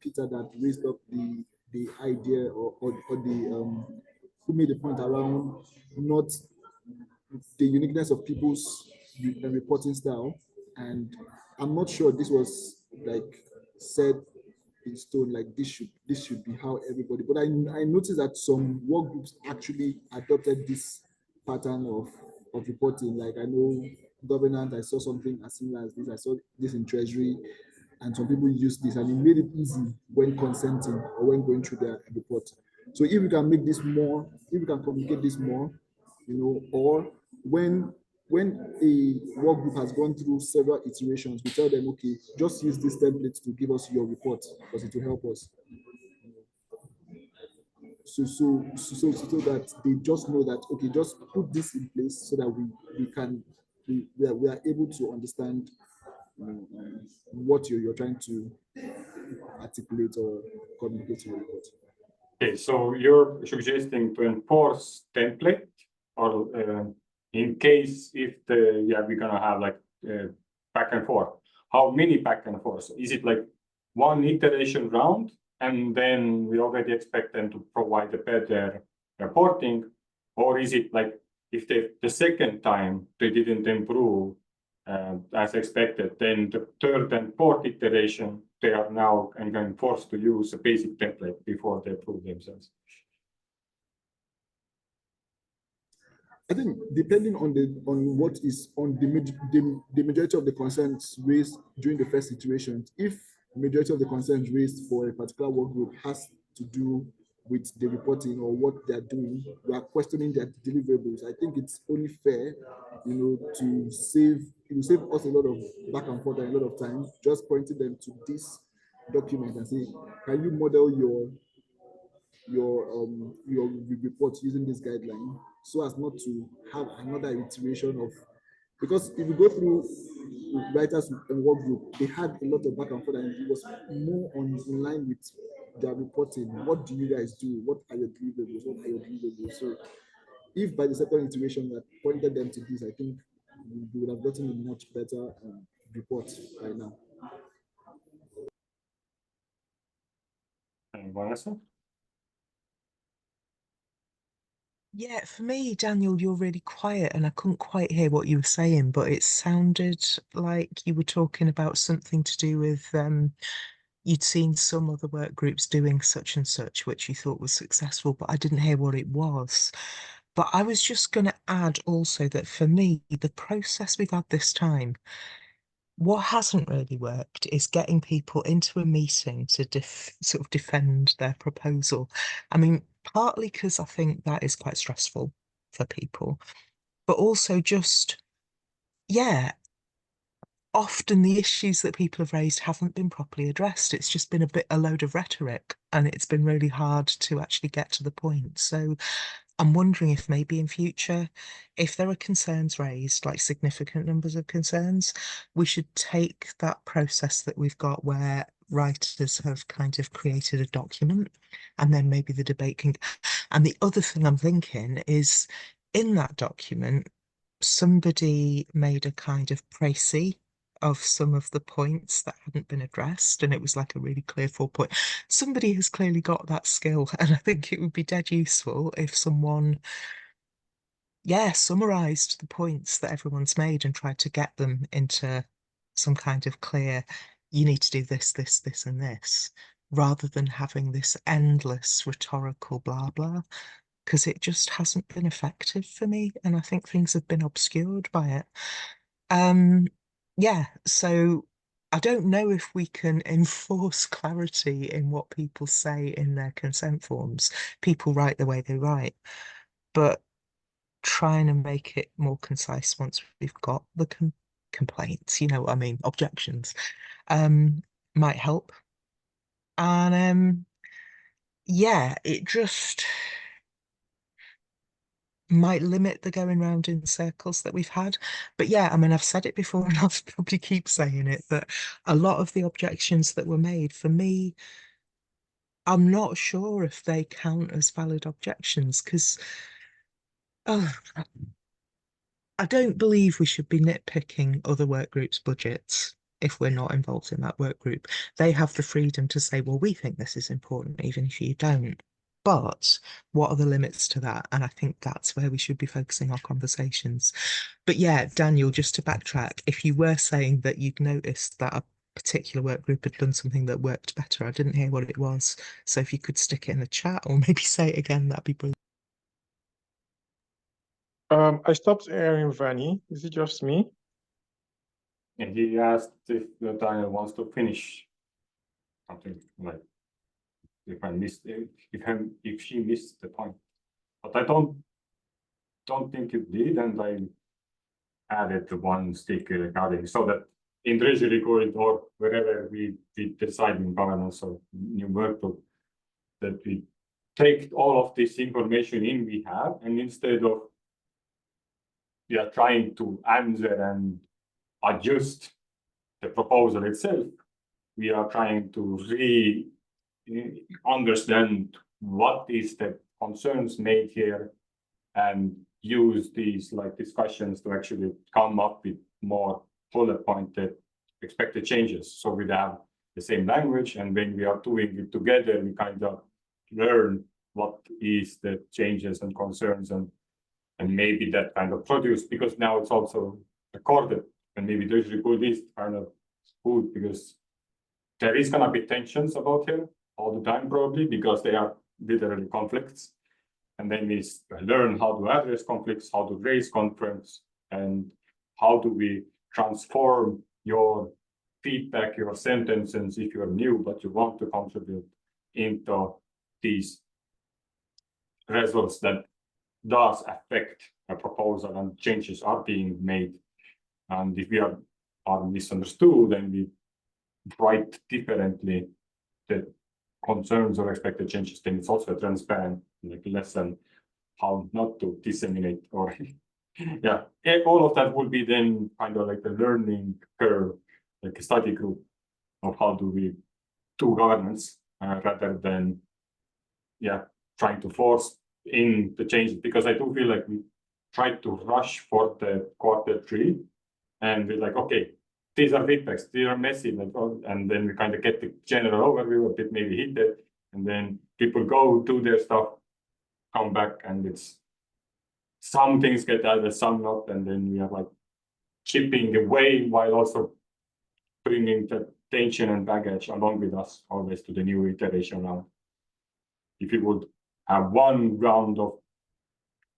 Peter that raised up the idea or the who made the point around not the uniqueness of people's reporting style. And I'm not sure this was like said in stone, like this should be how everybody, but I noticed that some work groups actually adopted this pattern of reporting. Like I know governance, I saw something as similar as this. I saw this in Treasury, and some people use this, and it made it easy when consenting or when going through their report. So if we can make this more, if we can communicate this more, or when a work group has gone through several iterations, we tell them, okay, just use this template to give us your report because it will help us. So that they just know that, okay, just put this in place so that we are able to understand what you're trying to articulate or communicate in your report. Okay, so you're suggesting to enforce template, or in case if we're gonna have like back and forth. How many back and forth? Is it like one iteration round, and then we already expect them to provide a better reporting, or is it like if the second time they didn't improve as expected, then the third and fourth iteration they are now forced to use a basic template before they prove themselves? I think depending on what is on the majority of the concerns raised during the first iteration, if majority of the concerns raised for a particular work group has to do with the reporting or what they are doing, we are questioning their deliverables. I think it's only fair, to save us a lot of back and forth and a lot of time, just pointing them to this document and say, can you model your report using this guideline, so as not to have another iteration of, because if you go through writers and work group, they had a lot of back and forth, and it was more in line with their reporting. What do you guys do? What are your deliverables? What are your deliverables? So if by the second iteration that pointed them to this, I think we would have gotten a much better report by now. And Vanessa? Yeah, for me, Daniel, you're really quiet and I couldn't quite hear what you were saying, but it sounded like you were talking about something to do with you'd seen some other work groups doing such and such, which you thought was successful, but I didn't hear what it was. But I was just going to add also that for me, the process we've had this time, what hasn't really worked is getting people into a meeting to sort of defend their proposal. I mean, partly because I think that is quite stressful for people, but also just, yeah, often the issues that people have raised haven't been properly addressed. It's just been a load of rhetoric, and it's been really hard to actually get to the point. So I'm wondering if maybe in future, if there are concerns raised, like significant numbers of concerns, we should take that process that we've got where writers have kind of created a document, and then maybe the debate can. And the other thing I'm thinking is, in that document, somebody made a kind of précis of some of the points that hadn't been addressed, and it was like a really clear 4 point. Somebody has clearly got that skill, and I think it would be dead useful if someone, summarized the points that everyone's made and tried to get them into some kind of clear, you need to do this, this, this, and this, rather than having this endless rhetorical blah blah, because it just hasn't been effective for me, and I think things have been obscured by it. So I don't know if we can enforce clarity in what people say in their consent forms. People write the way they write, but trying to make it more concise once we've got the complaints, objections, might help. And it just might limit the going round in circles that we've had. But yeah, I mean, I've said it before and I'll probably keep saying it, that a lot of the objections that were made, for me, I'm not sure if they count as valid objections, because I don't believe we should be nitpicking other work groups' budgets if we're not involved in that work group. They have the freedom to say, well, we think this is important, even if you don't. But what are the limits to that? And I think that's where we should be focusing our conversations. But yeah, Daniel, just to backtrack, if you were saying that you'd noticed that a particular work group had done something that worked better, I didn't hear what it was. So if you could stick it in the chat or maybe say it again, that'd be brilliant. I stopped hearing Vanny. Is it just me? And he asked if Daniel wants to finish something like if I missed if she missed the point. But I don't think it did, and I added one stick regarding so that in Treasury code or wherever we decide in governance or new workbook that we take all of this information in we have, and instead of trying to answer and adjust the proposal itself, we are trying to understand what is the concerns made here and use these like discussions to actually come up with more bullet pointed expected changes. So we have the same language, and when we are doing it together, we kind of learn what is the changes and concerns, and maybe that kind of produce, because now it's also recorded, and maybe there's good is kind of good because there is gonna be tensions about here all the time probably because they are literally conflicts. And then we learn how to address conflicts, how to raise conflicts, and how do we transform your feedback, your sentences, if you're new, but you want to contribute into these results that does affect a proposal and changes are being made. And if we are misunderstood and we write differently the concerns or expected changes, then it's also a transparent like lesson how not to disseminate or yeah, and all of that will be then kind of like the learning curve, like a study group of how do we do governance rather than trying to force in the changes, because I do feel like we tried to rush for the Q3 and we're like, okay, these are feedbacks, these are messy, and then we kind of get the general overview, a bit maybe hit it, and then people go do their stuff, come back, and it's some things get added, some not, and then we are like chipping away while also bringing the tension and baggage along with us always to the new iteration round. If you would have one round of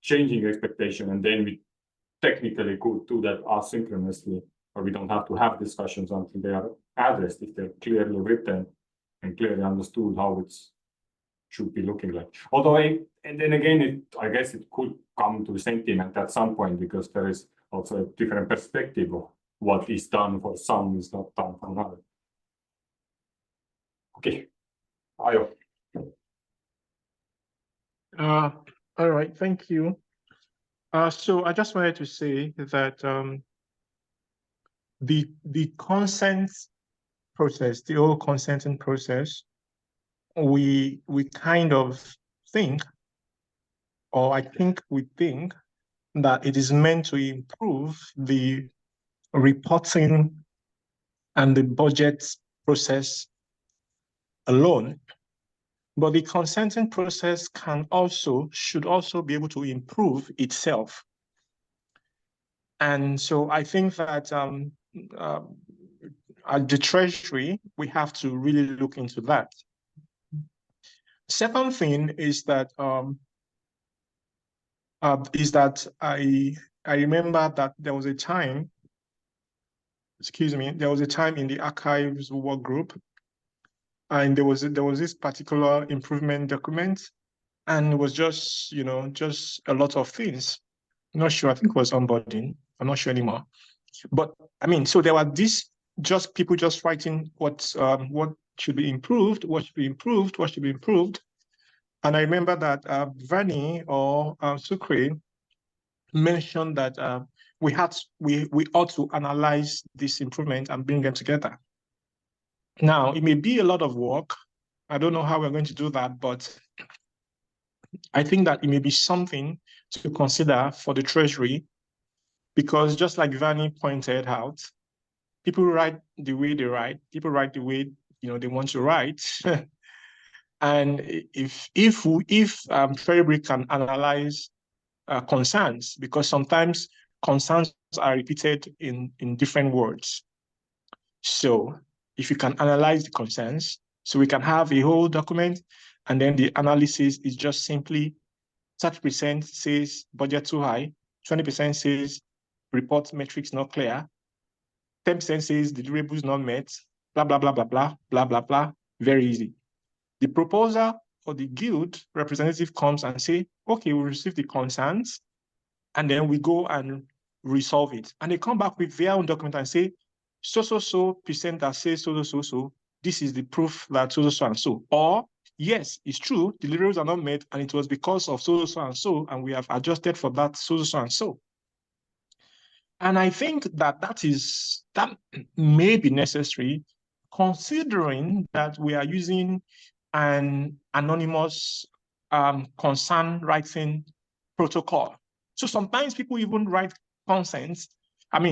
changing expectation, and then we technically could do that asynchronously, or we don't have to have discussions until they are addressed, if they're clearly written and clearly understood how it should be looking like. Although, and then again, I guess it could come to sentiment at some point, because there is also a different perspective of what is done for some is not done for another. Okay, Ayo. All right, thank you. So I just wanted to say that the consent process, the whole consenting process, we kind of think, or I think we think that it is meant to improve the reporting and the budget process alone. But the consenting process should also be able to improve itself. And so I think that at the Treasury, we have to really look into that. Second thing is that I remember that there was a time, there was a time in the archives work group, and there was this particular improvement document, and it was just a lot of things. I'm not sure. I think it was onboarding. I'm not sure anymore. But I mean, so there were people just writing what should be improved, what should be improved, what should be improved. And I remember that Vanny or Sucre mentioned that we ought to analyze this improvement and bring them together. Now, it may be a lot of work. I don't know how we're going to do that, but I think that it may be something to consider for the Treasury, because just like Vanny pointed out, people write the way they write. People write the way they want to write. And if Treasury can analyze concerns, because sometimes concerns are repeated in different words. So if you can analyze the concerns, so we can have a whole document, and then the analysis is just simply 30% says budget too high, 20% says report metrics not clear, 10% says deliverables not met, blah, blah, blah, blah, blah, blah, blah, blah. Very easy. The proposer or the guild representative comes and say, okay, we received the concerns, and then we go and resolve it. And they come back with their own document and say, so percent that says so, this is the proof that so and so. Or, yes, it's true, deliverables are not met, and it was because of so and so, and we have adjusted for that so and so. And I think that that may be necessary, considering that we are using an anonymous concern writing protocol. So sometimes people even write concerns, and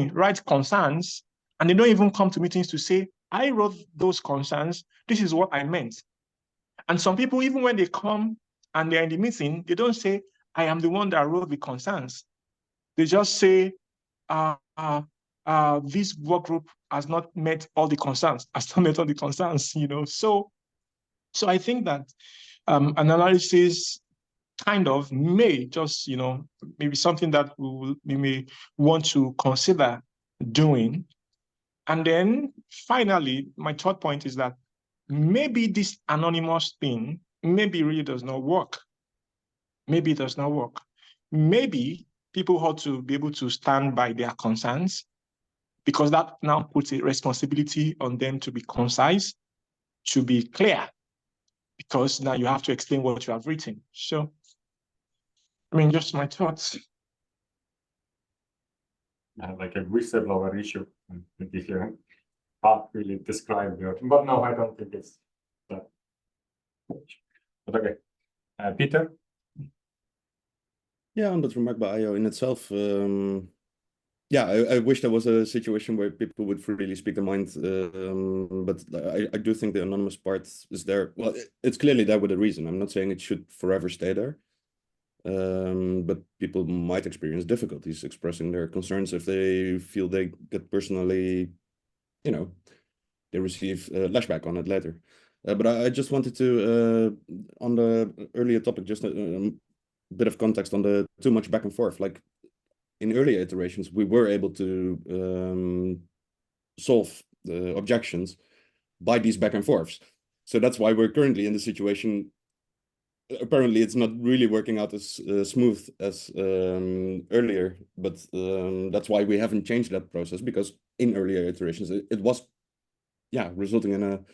they don't even come to meetings to say, I wrote those concerns, this is what I meant. And some people, even when they come and they're in the meeting, they don't say, I am the one that wrote the concerns. They just say, this work group has not met all the concerns, So I think that analysis kind of may just, maybe something that we may want to consider doing. And then finally, my third point is that maybe this anonymous thing maybe really does not work. Maybe it does not work. Maybe people ought to be able to stand by their concerns, because that now puts a responsibility on them to be concise, to be clear, because now you have to explain what you have written. So, just my thoughts. Like a whistleblower issue, if you can't really describe your, but no, I don't think it's that. But okay, Peter? Yeah, on that remark by Ayo in itself, yeah, I wish there was a situation where people would freely speak their mind, but I do think the anonymous part is there. Well, it's clearly there with a reason. I'm not saying it should forever stay there, but people might experience difficulties expressing their concerns if they feel they get personally, they receive lashback on it later. But I just wanted to, on the earlier topic, just a bit of context on the too much back and forth. Like, in earlier iterations, we were able to solve the objections by these back and forths. So that's why we're currently in the situation. Apparently, it's not really working out as smooth as earlier, but that's why we haven't changed that process, because in earlier iterations, it was, resulting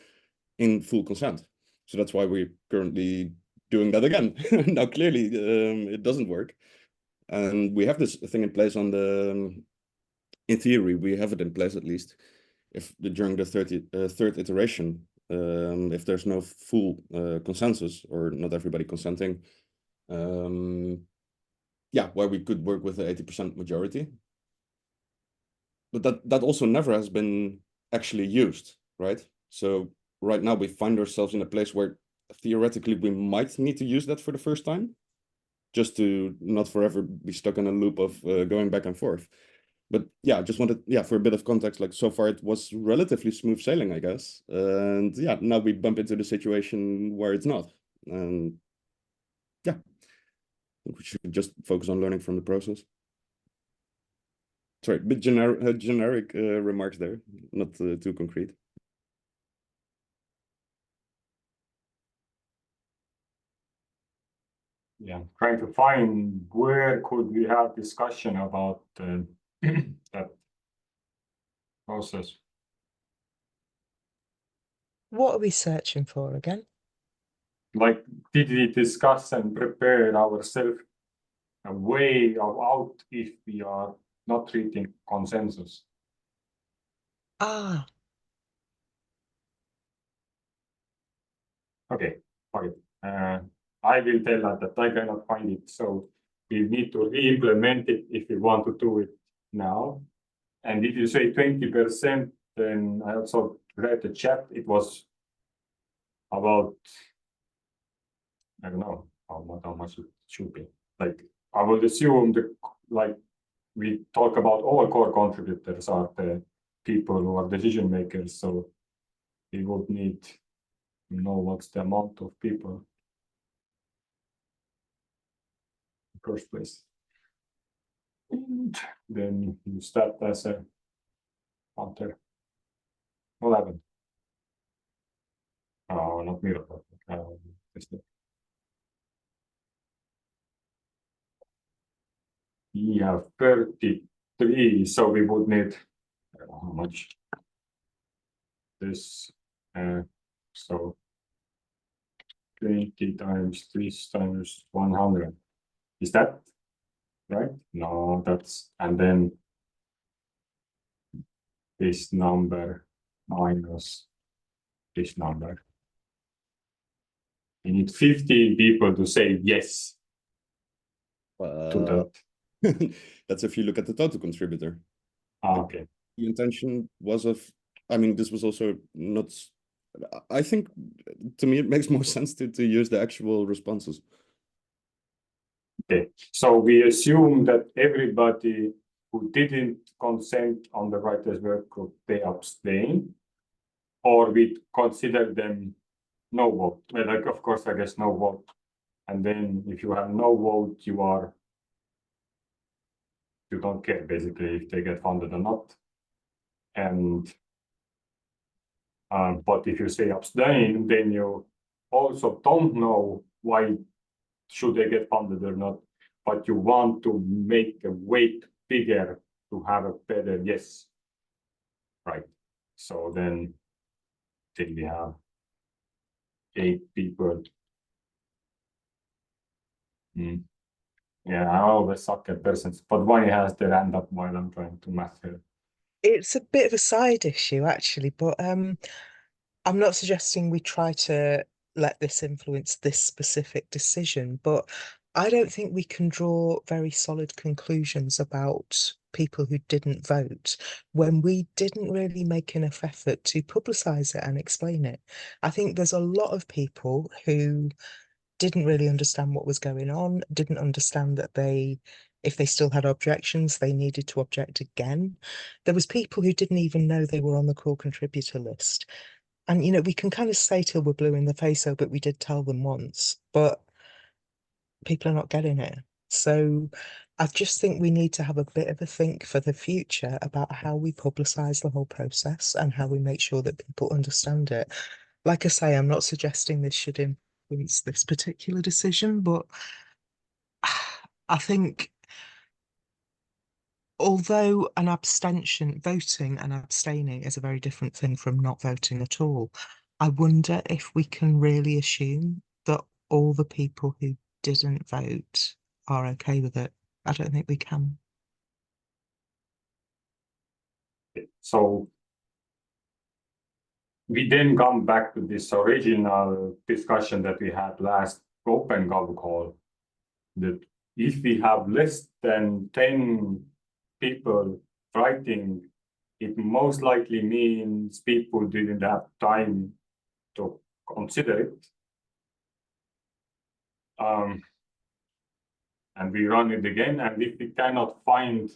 in full consent. So that's why we're currently doing that again. Now, clearly, it doesn't work. And we have this thing in place on in theory, we have it in place at least, if during the third iteration, if there's no full consensus or not everybody consenting, where we could work with the 80% majority. But that also never has been actually used, right? So right now we find ourselves in a place where theoretically we might need to use that for the first time, just to not forever be stuck in a loop of going back and forth. But yeah, just wanted, for a bit of context, like so far it was relatively smooth sailing, I guess. And now we bump into the situation where it's not. And I think we should just focus on learning from the process. Sorry, a bit generic remarks there, not too concrete. Yeah, trying to find where could we have discussion about that process. What are we searching for again? Like, did we discuss and prepare ourselves a way of out if we are not treating consensus? Ah. Okay, fine. I will tell that I cannot find it, so we need to re-implement it if we want to do it now. And if you say 20%, then I also read the chat, it was about, I don't know how much it should be. Like, I would assume we talk about all core contributors are the people who are decision makers, so we would need to know what's the amount of people in the first place. And then you start as a counter 11. Oh, not miracle. We have 33, so we would need, I don't know how much this, so 20 times 3 times 100. Is that right? No, that's, and then this number minus this number. We need 50 people to say yes to that. That's if you look at the total contributor. Okay. The intention was I mean, this was also not, I think to me it makes more sense to use the actual responses. Okay, so we assume that everybody who didn't consent on the writer's work group, they abstain, or we consider them no vote. Well, like, of course, I guess no vote. And then if you have no vote, you don't care basically if they get funded or not. And but if you say abstain, then you also don't know why should they get funded or not, but you want to make the weight bigger to have a better yes, right? So then we have 8 people. Yeah, I always suck at persons, but why has their hand up while I'm trying to math here? It's a bit of a side issue, actually, but I'm not suggesting we try to let this influence this specific decision, but I don't think we can draw very solid conclusions about people who didn't vote when we didn't really make enough effort to publicize it and explain it. I think there's a lot of people who didn't really understand what was going on, didn't understand that if they still had objections, they needed to object again. There was people who didn't even know they were on the core contributor list. And, we can kind of say till we're blue in the face, oh, but we did tell them once, but people are not getting it. So I just think we need to have a bit of a think for the future about how we publicize the whole process and how we make sure that people understand it. Like I say, I'm not suggesting this should influence this particular decision, but I think although voting and abstaining is a very different thing from not voting at all, I wonder if we can really assume that all the people who didn't vote are okay with it. I don't think we can. So we then come back to this original discussion that we had last OpenGov call, that if we have less than 10 people writing, it most likely means people didn't have time to consider it. And we run it again, and if we cannot find,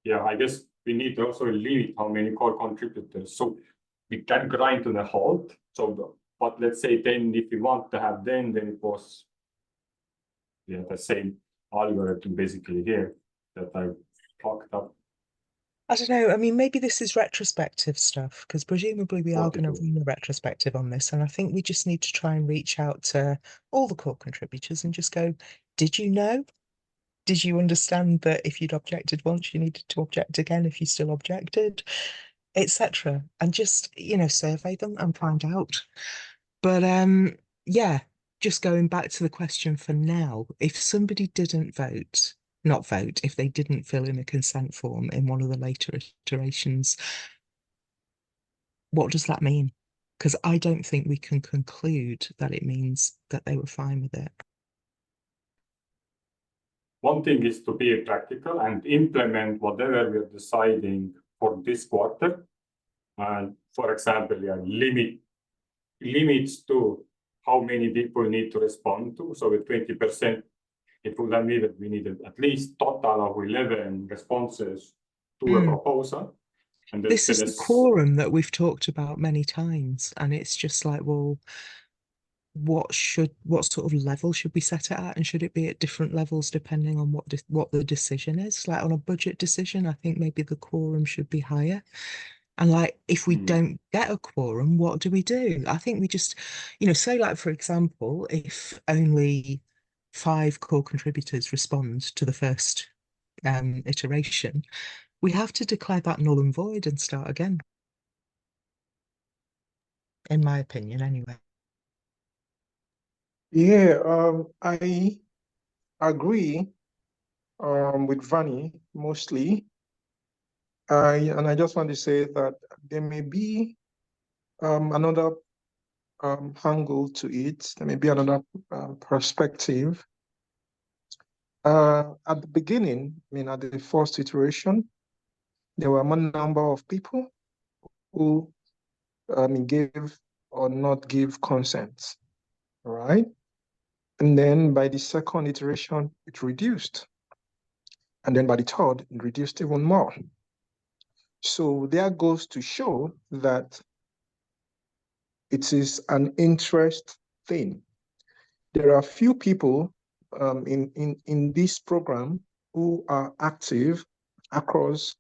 I guess we need to also limit how many core contributors. So we can grind to the halt. But let's say then if we want to have then it was the same algorithm basically here that I plucked up. I don't know. I mean, maybe this is retrospective stuff, because presumably we are going to 42. run a retrospective on this. And I think we just need to try and reach out to all the core contributors and just go, did you know? Did you understand that if you'd objected once, you needed to object again if you still objected, etc. And just, survey them and find out. But yeah, just going back to the question for now, if somebody didn't not vote, if they didn't fill in a consent form in one of the later iterations, what does that mean? Because I don't think we can conclude that it means that they were fine with it. one thing is to be practical and implement whatever we're deciding for this quarter. And for example, limits to how many people need to respond to. So with 20%, it would mean that we needed at least total of 11 responses to a proposal. And this is the quorum that we've talked about many times, and it's just like, well, what sort of level should we set it at, and should it be at different levels depending on what the decision is? Like on a budget decision, I think maybe the quorum should be higher. And like, if we don't get a quorum, what do we do? I think we just, say like, for example, if only 5 core contributors respond to the first iteration, we have to declare that null and void and start again. In my opinion, anyway. Yeah, I agree with Vanny mostly. And I just want to say that there may be another angle to it. There may be another perspective. At the beginning, at the first iteration, there were a number of people who gave or not give consent, right? And then by the second iteration, it reduced. And then by the third, it reduced even more. So there goes to show that it is an interest thing. There are few people in this program who are active across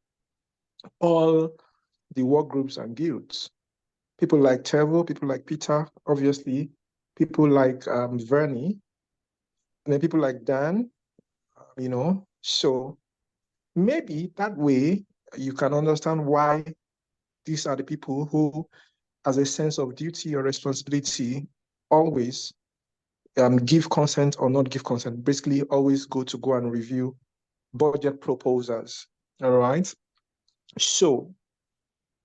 all the work groups and guilds. People like Tevo, people like Peter, obviously, people like Vernie, and then people like Dan, So maybe that way you can understand why these are the people who, as a sense of duty or responsibility, always give consent or not give consent, basically always go and review budget proposals, all right? So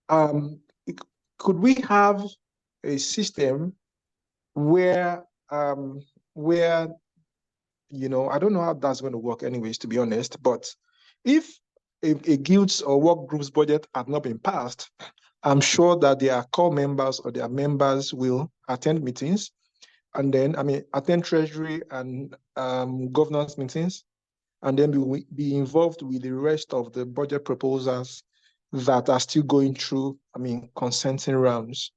could we have a system where, I don't know how that's going to work anyways, to be honest, but if a guild's or work group's budget had not been passed, I'm sure that their core members or their members will attend meetings and then, attend Treasury and governance meetings, and then be involved with the rest of the budget proposals that are still going through, consenting rounds.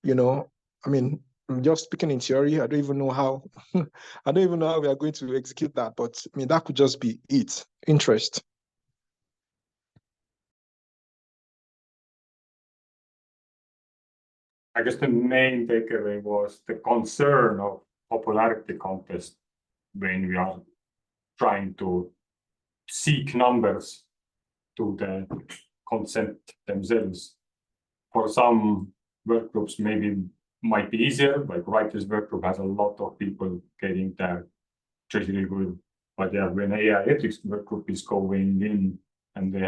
I'm just speaking in theory. I don't even know how, I don't even know how we are going to execute that, but that could just be it, interest. I guess the main takeaway was the concern of popularity contest when we are trying to seek numbers to the consent themselves. For some work groups, maybe might be easier, like writers work group has a lot of people getting their Treasury good. But yeah, when AI ethics work group is going in and they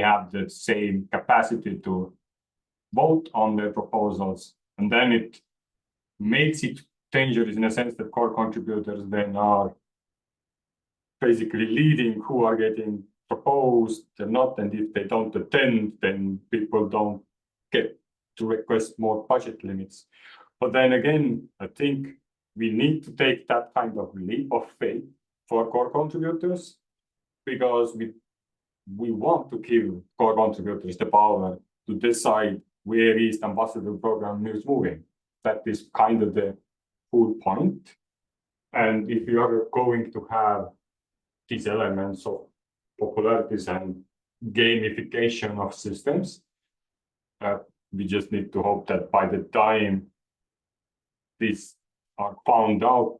have the same capacity to vote on their proposals, and then it makes it dangerous in a sense that core contributors then are basically leading who are getting proposed and not, and if they don't attend, then people don't get to request more budget limits. But then again, I think we need to take that kind of leap of faith for core contributors, because we want to give core contributors the power to decide where is the ambassador program is moving. That is kind of the whole point. And if you are going to have these elements of popularities and gamification of systems, we just need to hope that by the time these are found out,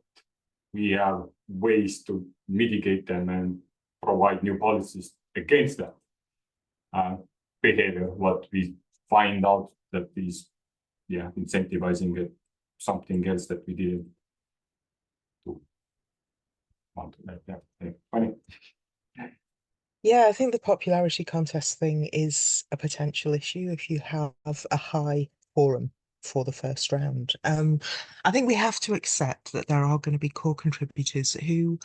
we have ways to mitigate them and provide new policies against that behavior. What we find out that is, incentivizing it, something else that we didn't do. Funny. Yeah, I think the popularity contest thing is a potential issue if you have a high quorum for the first round. I think we have to accept that there are going to be core contributors who,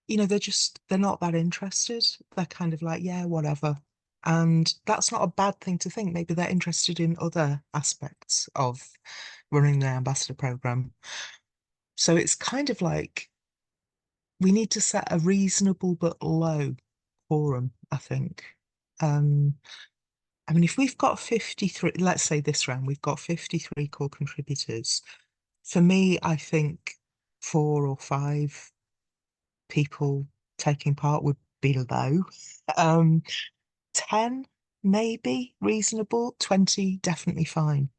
you know, they're not that interested. They're kind of like, yeah, whatever. And that's not a bad thing to think. Maybe they're interested in other aspects of running the ambassador program. So it's kind of like we need to set a reasonable but low quorum, I think. I mean, if we've got 53, let's say this round, we've got 53 core contributors. For me, I think 4 or 5 people taking part would be low. 10 maybe reasonable, 20 definitely fine.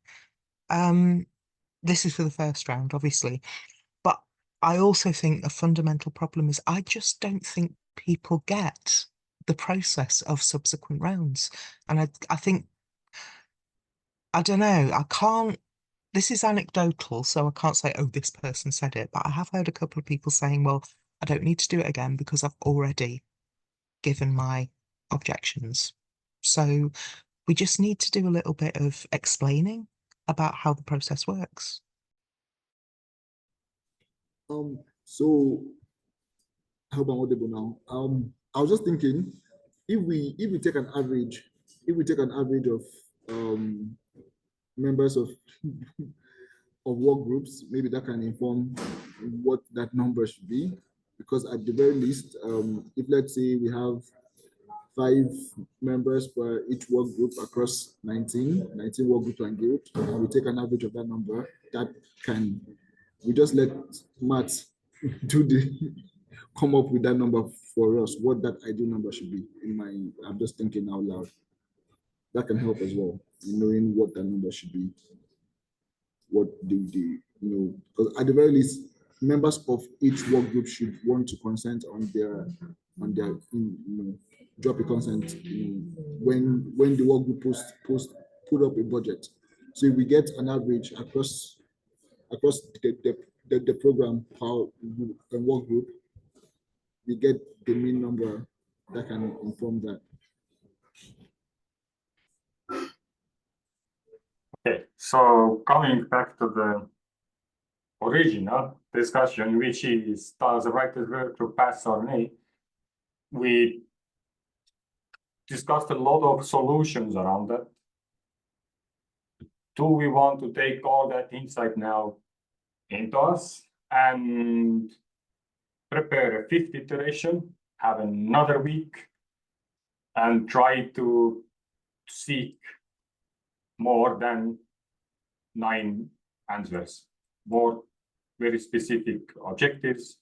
This is for the first round, obviously. But I also think a fundamental problem is I just don't think people get the process of subsequent rounds. And I think, I don't know, I can't, this is anecdotal, so I can't say, oh, this person said it, but I have heard a couple of people saying, well, I don't need to do it again because I've already given my objections. So we just need to do a little bit of explaining about how the process works. So I hope I'm audible now. I was just thinking, if we take an average, of members of work groups, maybe that can inform what that number should be. Because at the very least, if let's say we have 5 members per each work group across 19 work groups and guild, and we take an average of that number, we just let Matt come up with that number for us, what that ideal number should be. I'm just thinking out loud. That can help as well, knowing what that number should be. What because at the very least, members of each work group should want to consent on their drop a consent when the work group put up a budget. So if we get an average across the program per work group, we get the mean number that can inform that. Okay, so coming back to the original discussion, which is, does the writer's work to pass or nay? We discussed a lot of solutions around that. Do we want to take all that insight now into us and prepare a 5th iteration, have another week, and try to seek more than 9 answers, more very specific objectives?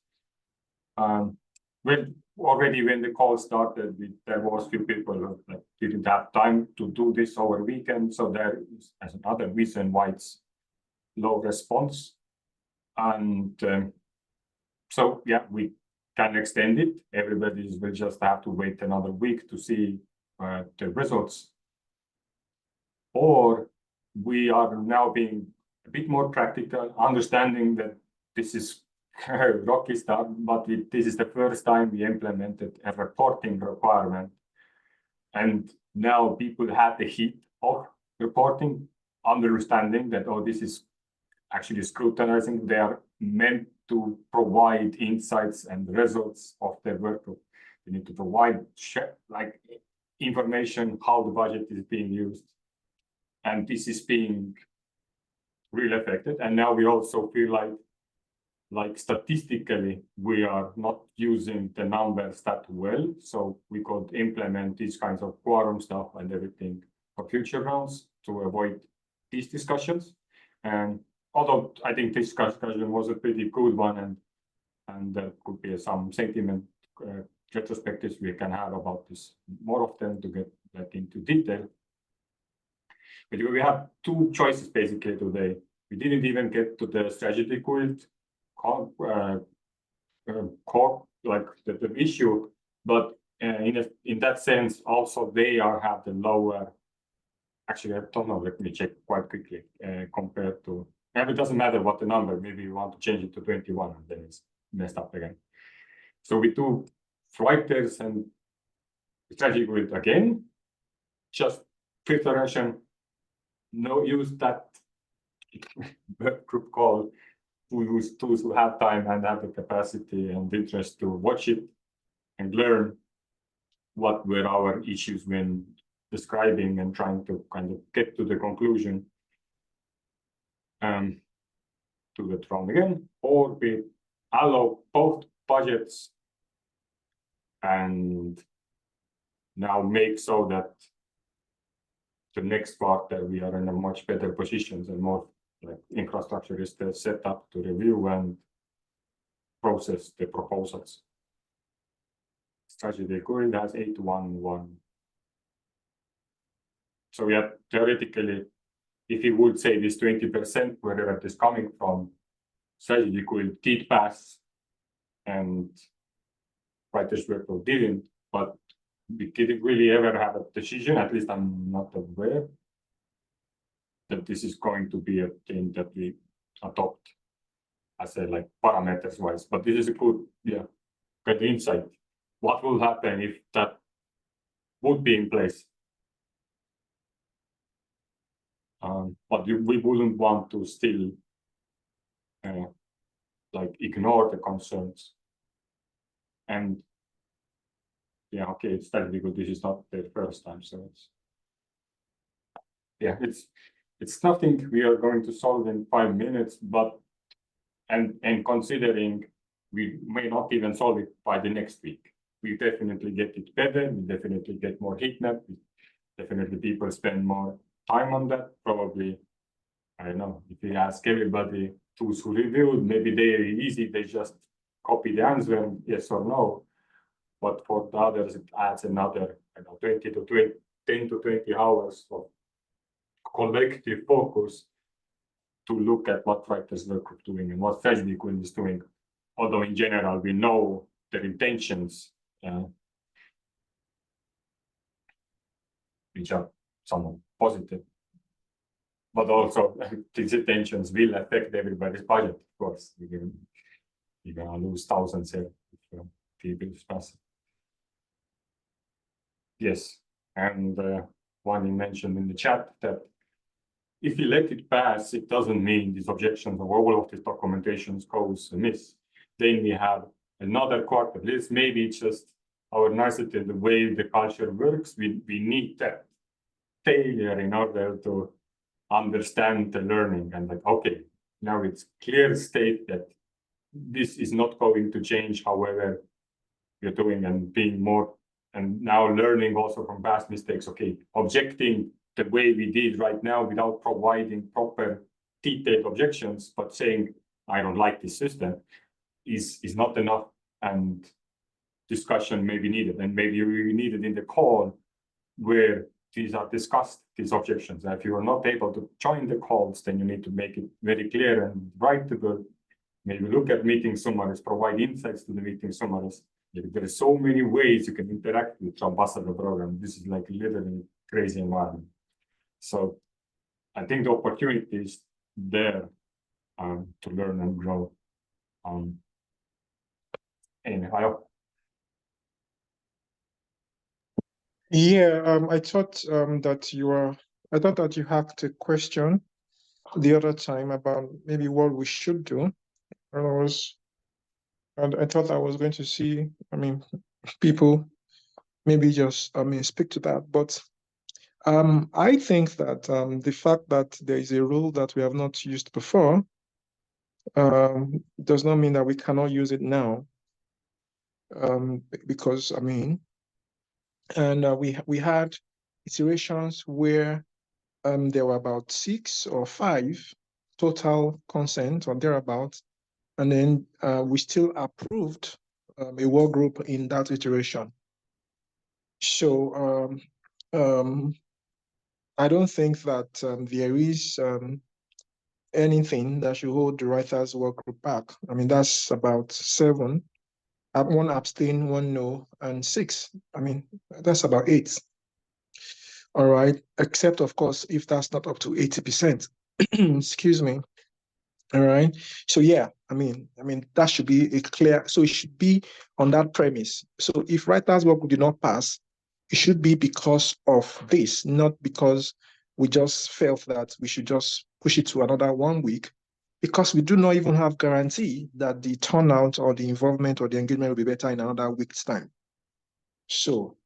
Already when the call started, there was few people that didn't have time to do this over weekend, so there is as another reason why it's low response. And so yeah, we can extend it. Everybody will just have to wait another week to see the results. Or we are now being a bit more practical, understanding that this is a rocky start, but this is the first time we implemented a reporting requirement. And now people have the heat of reporting, understanding that, oh, this is actually scrutinizing. They are meant to provide insights and results of their work. They need to provide like information how the budget is being used. And this is being really affected. And now we also feel like statistically, we are not using the numbers that well. So we could implement these kinds of quorum stuff and everything for future rounds to avoid these discussions. And although I think this discussion was a pretty good one, and there could be some sentiment retrospectives we can have about this more often to get that into detail. But we have 2 choices basically today. We didn't even get to the strategy guild core, like the issue, but in that sense, also they have the lower. Actually, I don't know. Let me check quite quickly compared to. And it doesn't matter what the number. Maybe you want to change it to 21, and then it's messed up again. So we do writers and strategy guild again. Just filtration. No, use that group call those who have time and have the capacity and interest to watch it and learn what were our issues when describing and trying to kind of get to the conclusion. Do it from again, or we allow both budgets and now make so that the next quarter we are in a much better positions and more like infrastructure is set up to review and process the proposals. Strategy grid has 811. So yeah, theoretically, if you would say this 20%, wherever it is coming from, strategy grid did pass and writers workflow didn't, but we didn't really ever have a decision, at least I'm not aware, that this is going to be a thing that we adopt as a like parameters wise. But this is a good, yeah, good insight. What will happen if that would be in place? But we wouldn't want to still like ignore the concerns. And yeah, okay, it's technically good. This is not the first time, so it's yeah, it's nothing we are going to solve in 5 minutes, but and considering we may not even solve it by the next week. We definitely get it better. We definitely get more heat map. Definitely people spend more time on that. Probably, I don't know, if you ask everybody tools who reviewed, maybe they're easy, they just copy the answer and yes or no. But for the others, it adds another, I don't know, 10 to 20 hours of collective focus to look at what writers work doing and what strategy grid is doing. Although in general, we know their intentions, which are somewhat positive. But also these intentions will affect everybody's budget, of course. You're gonna lose thousands here if people pass. Yes, and one you mentioned in the chat that if you let it pass, it doesn't mean these objections or all of these documentations goes amiss. Then we have another quarter. This maybe it's just our nicety, the way the culture works. We need that failure in order to understand the learning and like, okay, now it's clear state that this is not going to change, however you're doing and being more, and now learning also from past mistakes. Okay, objecting the way we did right now without providing proper detailed objections, but saying, I don't like this system is not enough, and discussion may be needed, and maybe we need it in the call where these are discussed, these objections. And if you are not able to join the calls, then you need to make it very clear and writable. Maybe look at meeting summaries, provide insights to the meeting summaries. There are so many ways you can interact with Ambassador program. This is like literally crazy environment. So I think the opportunity is there to learn and grow. Anyway, I hope. Yeah, I thought that I thought that you had a question the other time about maybe what we should do. And I thought I was going to see, people maybe just speak to that. But I think that the fact that there is a rule that we have not used before does not mean that we cannot use it now. Because we had iterations where there were about 6 or 5 total consent or thereabouts, and then we still approved a work group in that iteration. So I don't think that there is anything that should hold the writers' work group back. That's about 7. 1 abstain, 1 no, and 6. That's about 8. All right, except of course if that's not up to 80%. Excuse me. All right. So yeah, that should be a clear. So it should be on that premise. So if writers' work did not pass, it should be because of this, not because we just felt that we should just push it to another 1 week, because we do not even have guarantee that the turnout or the involvement or the engagement will be better in another week's time. So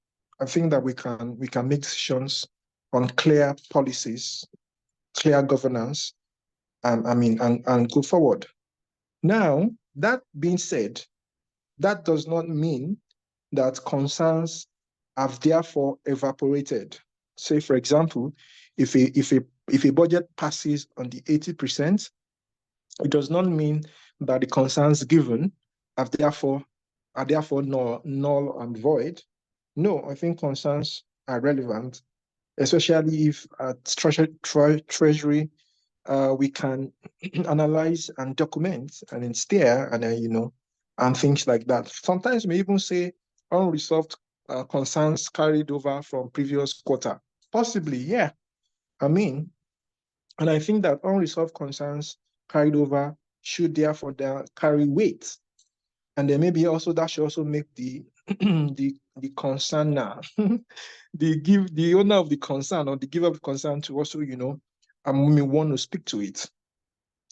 I think that we can make decisions on clear policies, clear governance, and go forward. Now, that being said, that does not mean that concerns have therefore evaporated. Say, for example, if a budget passes on the 80%, it does not mean that the concerns given are therefore null and void. No, I think concerns are relevant, especially if at Treasury we can analyze and document and then steer and and things like that. Sometimes we even say unresolved concerns carried over from previous quarter. Possibly, yeah. And I think that unresolved concerns carried over should therefore carry weight. And then maybe also that should also make the the concerner, the owner of the concern or the giver of concern to also, want to speak to it.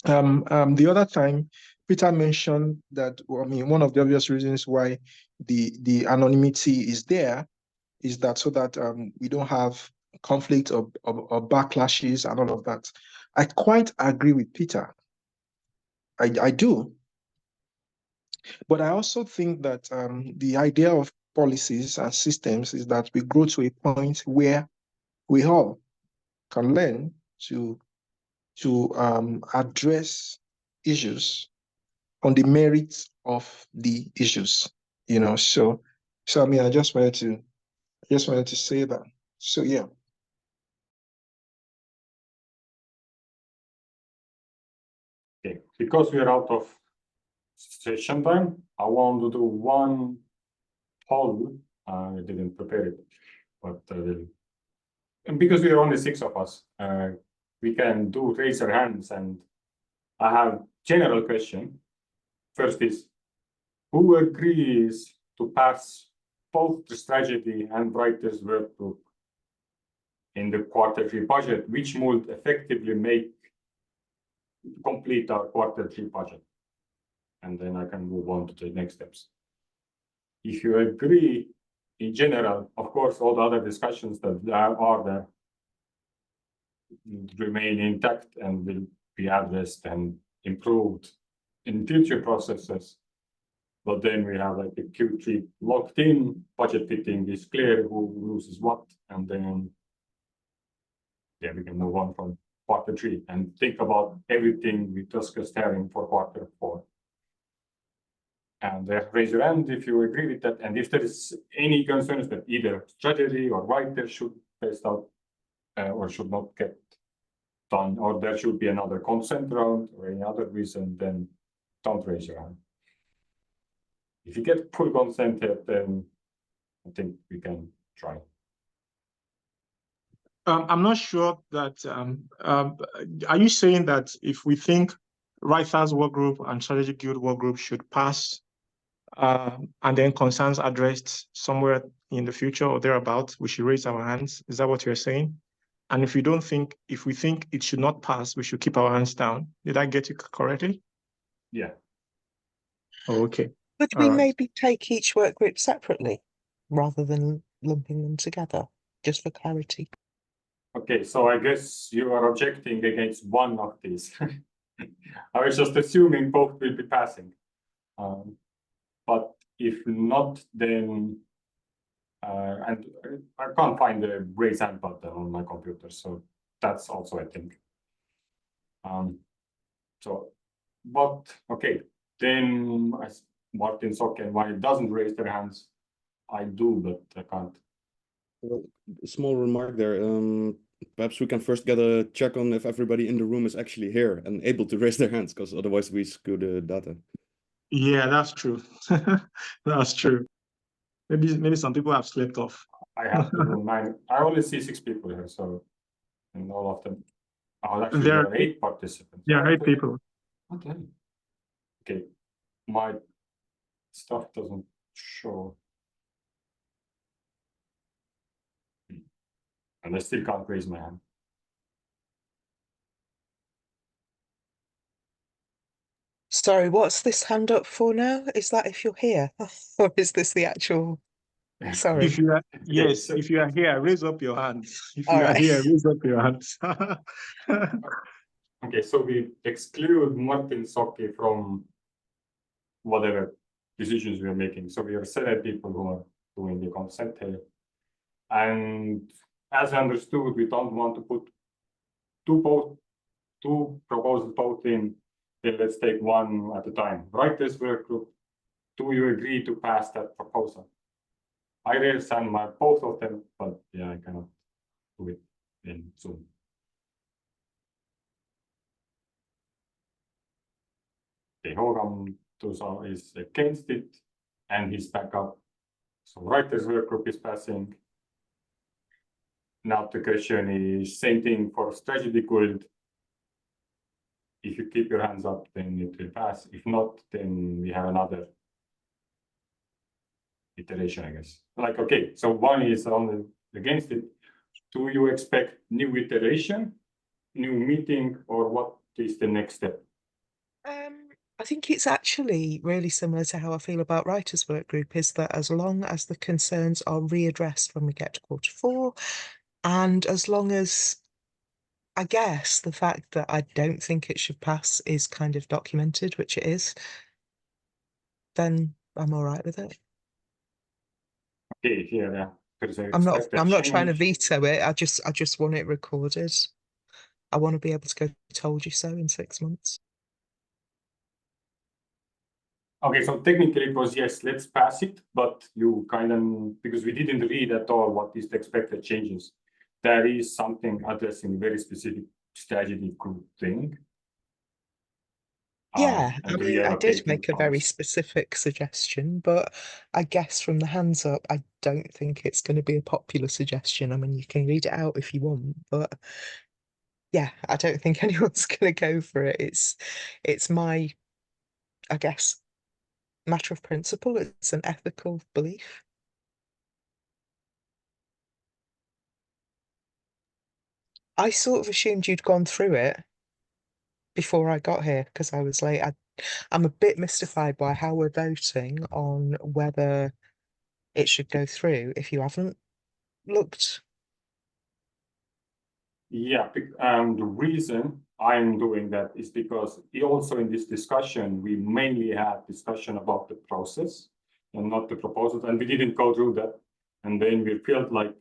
The other time, Peter mentioned that, one of the obvious reasons why the anonymity is there is that so that we don't have conflict or backlashes and all of that. I quite agree with Peter. I do. But I also think that the idea of policies and systems is that we grow to a point where we all can learn to address issues on the merits of the issues. So I just wanted to say that. So yeah. Okay, because we are out of session time, I want to do one poll. I didn't prepare it, but and because we are only 6 of us, we can do raise our hands, and I have general question. First is, who agrees to pass both the strategy and writer's workbook in the Q3 budget, which would effectively complete our Q3 budget? And then I can move on to the next steps. If you agree, in general, of course, all the other discussions that are there remain intact and will be addressed and improved in future processes. But then we have like the Q3 locked in, budget fitting is clear, who loses what, and then we can move on from Q3 and think about everything we discussed having for Q4. And raise your hand if you agree with that. And if there is any concerns that either strategy or writer should phase out or should not get done, or there should be another consent round or any other reason, then don't raise your hand. If you get full consent, then I think we can try. I'm not sure that. Are you saying that if we think writers work group and strategy guild work group should pass, and then concerns addressed somewhere in the future or thereabout, we should raise our hands? Is that what you're saying? And if we think it should not pass, we should keep our hands down. Did I get you correctly? Yeah. Oh, okay. Would we maybe take each work group separately rather than lumping them together, just for clarity? Okay, so I guess you are objecting against one of these. I was just assuming both will be passing. But if not, then and I can't find the raise hand button on my computer, so that's also a thing. But okay, then martinsoki and why it doesn't raise their hands, I do, but I can't. Well, a small remark there. Perhaps we can first get a check on if everybody in the room is actually here and able to raise their hands, because otherwise we screw the data. Yeah, that's true. That's true. Maybe some people have slept off. I have to do 9. I only see 6 people here, so and all of them. Oh, actually, there are 8 participants. Yeah, 8 people. What the hell? Okay, my stuff doesn't show. And I still can't raise my hand. Sorry, what's this hand up for now? Is that if you're here? Or is this the actual? Sorry. If you are, yes, so- if you are here, raise up your hands. If All you are right. here, raise up your hands. Okay, so we exclude martinsoki from whatever decisions we are making. So we have 7 people who are doing the consent here. And as I understood, we don't want to put two proposals both in. Then let's take one at a time. Writers work group, do you agree to pass that proposal? I raised both of them, but yeah, I cannot do it in Zoom. The Hogantuso is against it, and his backup. So writers work group is passing. Now the question is same thing for strategy guild. If you keep your hands up, then it will pass. If not, then we have another iteration, I guess. Like, okay, so one is only against it. Do you expect new iteration, new meeting, or what is the next step? I think it's actually really similar to how I feel about writers' work group, is that as long as the concerns are readdressed when we get to Q4, and as long as, I guess, the fact that I don't think it should pass is kind of documented, which it is, then I'm all right with it. Okay, here, yeah. There's a I'm not expected trying to change. veto it. I just want it recorded. I want to be able to go, told you so in 6 months. Okay, so technically it was yes, let's pass it, but you kind of, because we didn't read at all what is the expected changes. There is something addressing very specific strategy group thing. Yeah, I and we mean, I did allocating make a very funds. specific suggestion, but I guess from the hands up, I don't think it's going to be a popular suggestion. I mean, you can read it out if you want, but yeah, I don't think anyone's going to go for it. It's my, I guess, matter of principle. It's an ethical belief. I sort of assumed you'd gone through it before I got here because I was late. I'm a bit mystified by how we're voting on whether it should go through if you haven't looked. Yeah, the reason I'm doing that is because also in this discussion, we mainly had discussion about the process and not the proposals, and we didn't go through that. And then we felt like,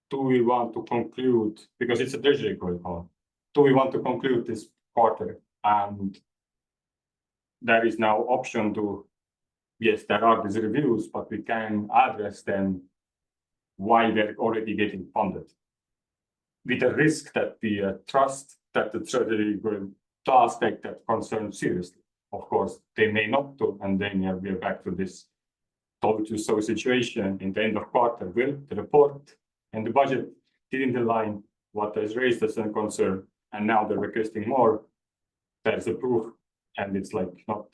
do we want to conclude, because it's a treasury going on, do we want to conclude this quarter? And there is now option to, yes, there are these reviews, but we can address them while they're already getting funded, with the risk that we trust that the Treasury will take that concern seriously. Of course, they may not do, and then we are back to this told you so situation in the end of quarter. Will the report and the budget didn't align what is raised as a concern, and now they're requesting more. There's a proof, and it's like not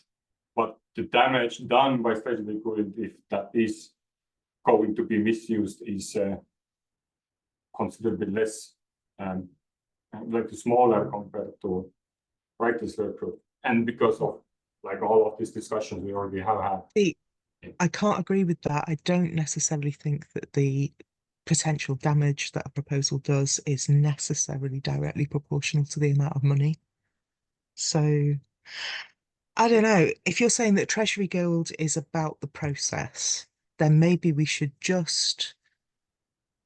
what the damage done by Treasury Guild, if that is going to be misused, is considerably less, like smaller compared to writers work group. And because of like all of these discussions we already have had. I can't agree with that. I don't necessarily think that the potential damage that a proposal does is necessarily directly proportional to the amount of money. So I don't know. If you're saying that Treasury Guild is about the process, then maybe we should just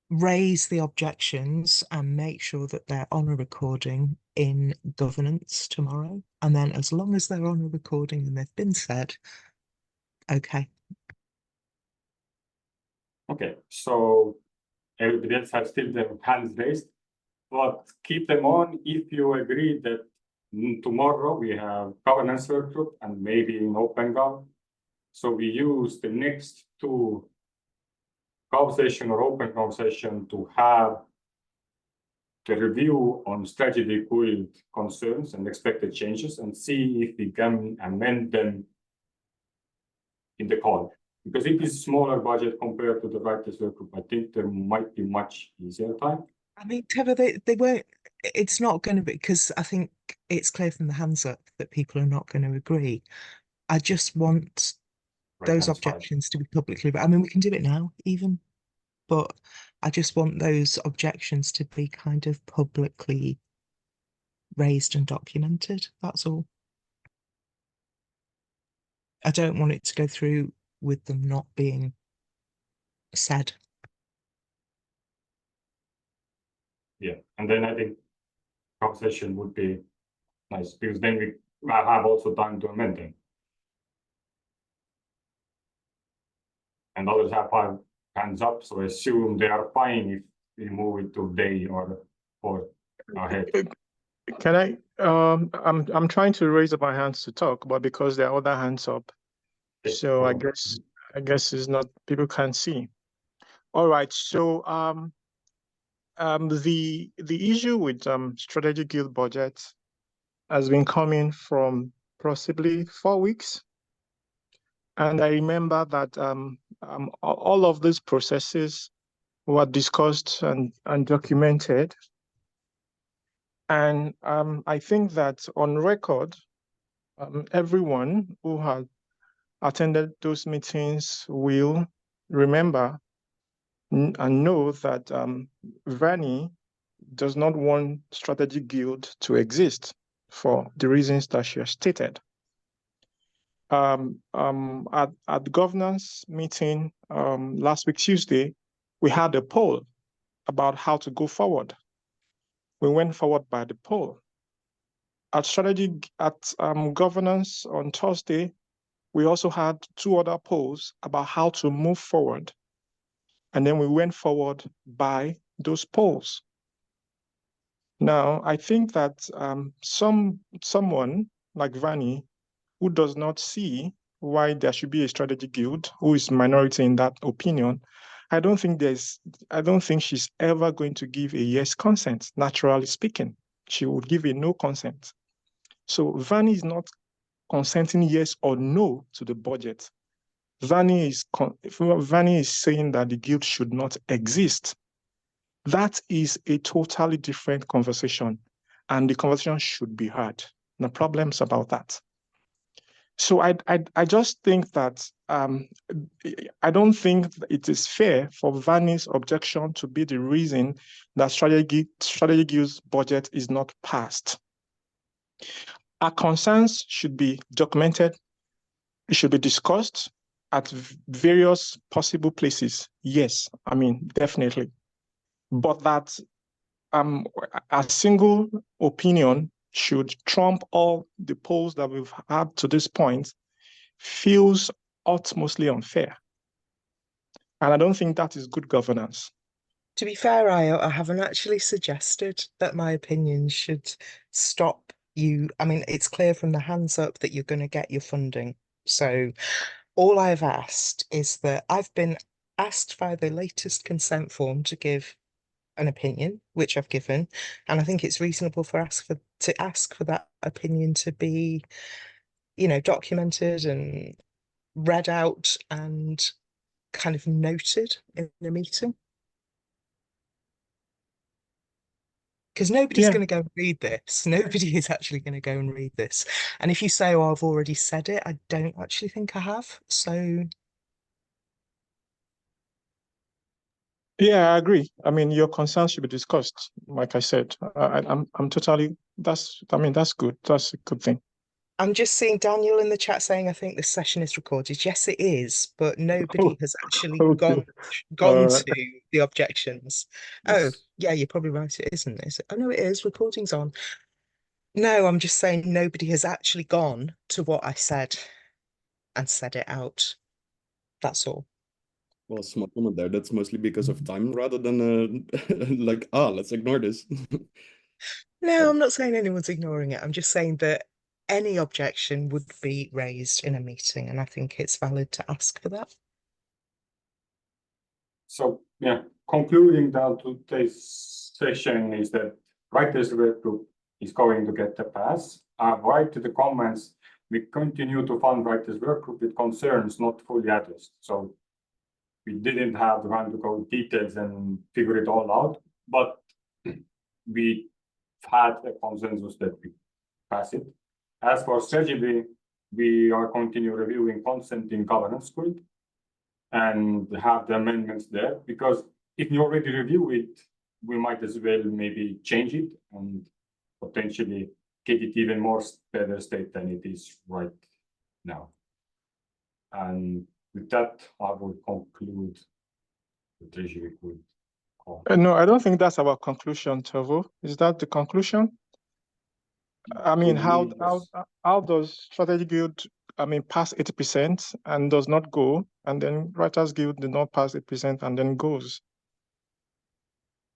raise the objections and make sure that they're on a recording in governance tomorrow. And then as long as they're on a recording and they've been said, okay. Okay, so everybody else has still their hands raised, but keep them on if you agree that tomorrow we have governance work group and maybe an open gov. So we use the next 2 conversation or open conversation to have the review on strategy guild concerns and expected changes and see if we can amend them in the call. Because it is smaller budget compared to the writers work group, I think there might be much easier time. I mean, Tevo, they won't, it's not going to be, because I think it's clear from the hands up that people are not going to agree. I just want those Right-hand side. objections to be publicly, I mean, we can do it now even, but I just want those objections to be kind of publicly raised and documented. That's all. I don't want it to go through with them not being said. Yeah, and then I think conversation would be nice, because then we have also time to amend them. And others have 5 hands up, so I assume they are fine if we move it to day or ahead. Can I, I'm trying to raise up my hands to talk, but because there are other hands up, Okay, so I so- guess it's not, people can't see. All right, so the issue with strategic guild budget has been coming from possibly 4 weeks. And I remember that all of these processes were discussed and documented. And I think that on record, everyone who had attended those meetings will remember and know that Vani does not want Strategic Guild to exist for the reasons that she has stated. At the governance meeting last week, Tuesday, we had a poll about how to go forward. We went forward by the poll. At governance on Thursday, we also had 2 other polls about how to move forward. And then we went forward by those polls. Now, I think that someone like Vani, who does not see why there should be a strategy guild, who is minority in that opinion, I don't think she's ever going to give a yes consent, naturally speaking. She would give a no consent. So Vani is not consenting yes or no to the budget. Vani is saying that the guild should not exist. That is a totally different conversation, and the conversation should be had. No problems about that. So I just think that I don't think it is fair for Vani's objection to be the reason that strategy guild's budget is not passed. Our concerns should be documented. It should be discussed at various possible places. Yes, I mean, definitely. But that a single opinion should trump all the polls that we've had to this point feels utmostly unfair. And I don't think that is good governance. To be fair, I haven't actually suggested that my opinion should stop you. I mean, it's clear from the hands up that you're going to get your funding. So all I've asked is that I've been asked via the latest consent form to give an opinion, which I've given, and I think it's reasonable to ask for that opinion to be, documented and read out and kind of noted in the meeting. Because nobody's going to go and read this. Nobody is actually going to go and read this. And if you say, oh, I've already said it, I don't actually think I have. So yeah, I agree. I mean, your concerns should be discussed. Like I said, I'm totally, that's good. That's a good thing. I'm just seeing Daniel in the chat saying, I think this session is recorded. Yes, it is, but nobody has actually gone to the objections. Yes. Oh, yeah, you're probably right. It isn't, is it? Oh, no, it is. Recording's on. No, I'm just saying nobody has actually gone to what I said and said it out. That's all. Well, small comment there. That's mostly because of time rather than like, let's ignore this. No, I'm not saying anyone's ignoring it. I'm just saying that any objection would be raised in a meeting, and I think it's valid to ask for that. So yeah, concluding down today's session is that writers work group is going to get the pass. Write to the comments. We continue to fund writers work group with concerns not fully addressed. So we didn't have the time to go details and figure it all out, but we had a consensus that we pass it. As for strategy, we are continue reviewing consent in governance group and have the amendments there, because if you already review it, we might as well maybe change it and potentially get it even more better state than it is right now. And with that, I will conclude the Treasury group. No, I don't think that's our conclusion, Tevo. Is that the conclusion? I mean, how does Strategy Guild, I mean, pass 80% and does not go, and then Writers Guild did not pass 80% and then goes?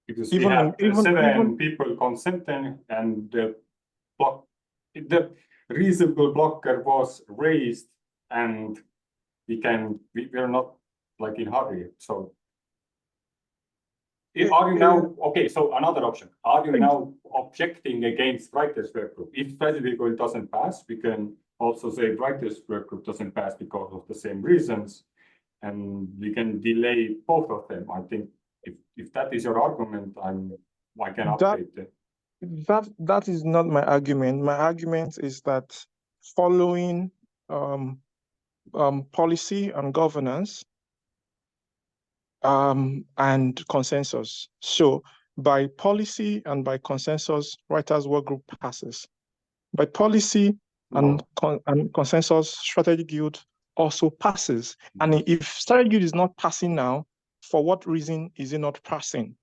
Because Even we have even seven people consenting, and the reasonable blocker was raised, and we're not like in hurry. So are you now okay? So another option. Are you now objecting against writers' work group? If Strategy Guild doesn't pass, we can also say writers' work group doesn't pass because of the same reasons, and we can delay both of them. I think if that is your argument, I can update it. That is not my argument. My argument is that following policy and governance and consensus. So by policy and by consensus, Writers' Work Group passes. By policy and consensus, Strategy Guild also passes. And if Strategy Guild is not passing now, for what reason is it not passing?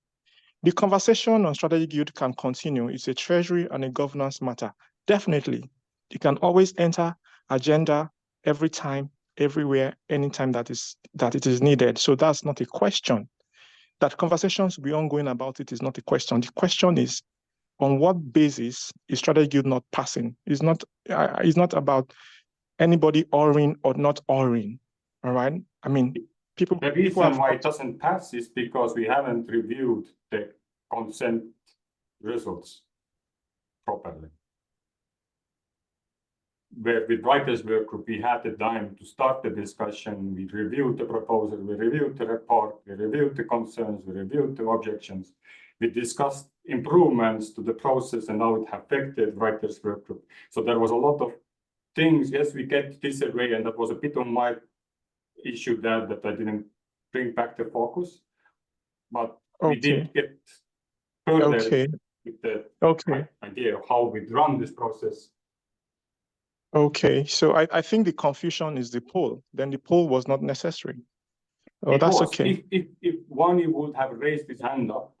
The conversation on Strategy Guild can continue. It's a treasury and a governance matter. Definitely. You can always enter agenda every time, everywhere, anytime that it is needed. So that's not a question. That conversations will be ongoing about it is not a question. The question is, on what basis is Strategy Guild not passing? It's not about anybody oring or not oring. All right. I mean, the reason why it doesn't pass is because we haven't reviewed the consent results properly. Where with Writers' Work Group, we had the time to start the discussion. We reviewed the proposal, we reviewed the report, we reviewed the concerns, we reviewed the objections. We discussed improvements to the process and how it affected Writers' Work Group. So there was a lot of things. Yes, we get disagree, and that was a bit of my issue there that I didn't bring back the focus. But we did get further with the idea of how we run this process. Okay, so I think the confusion is the poll. Then the poll was not necessary. Oh, that's okay. If one would have raised his hand up,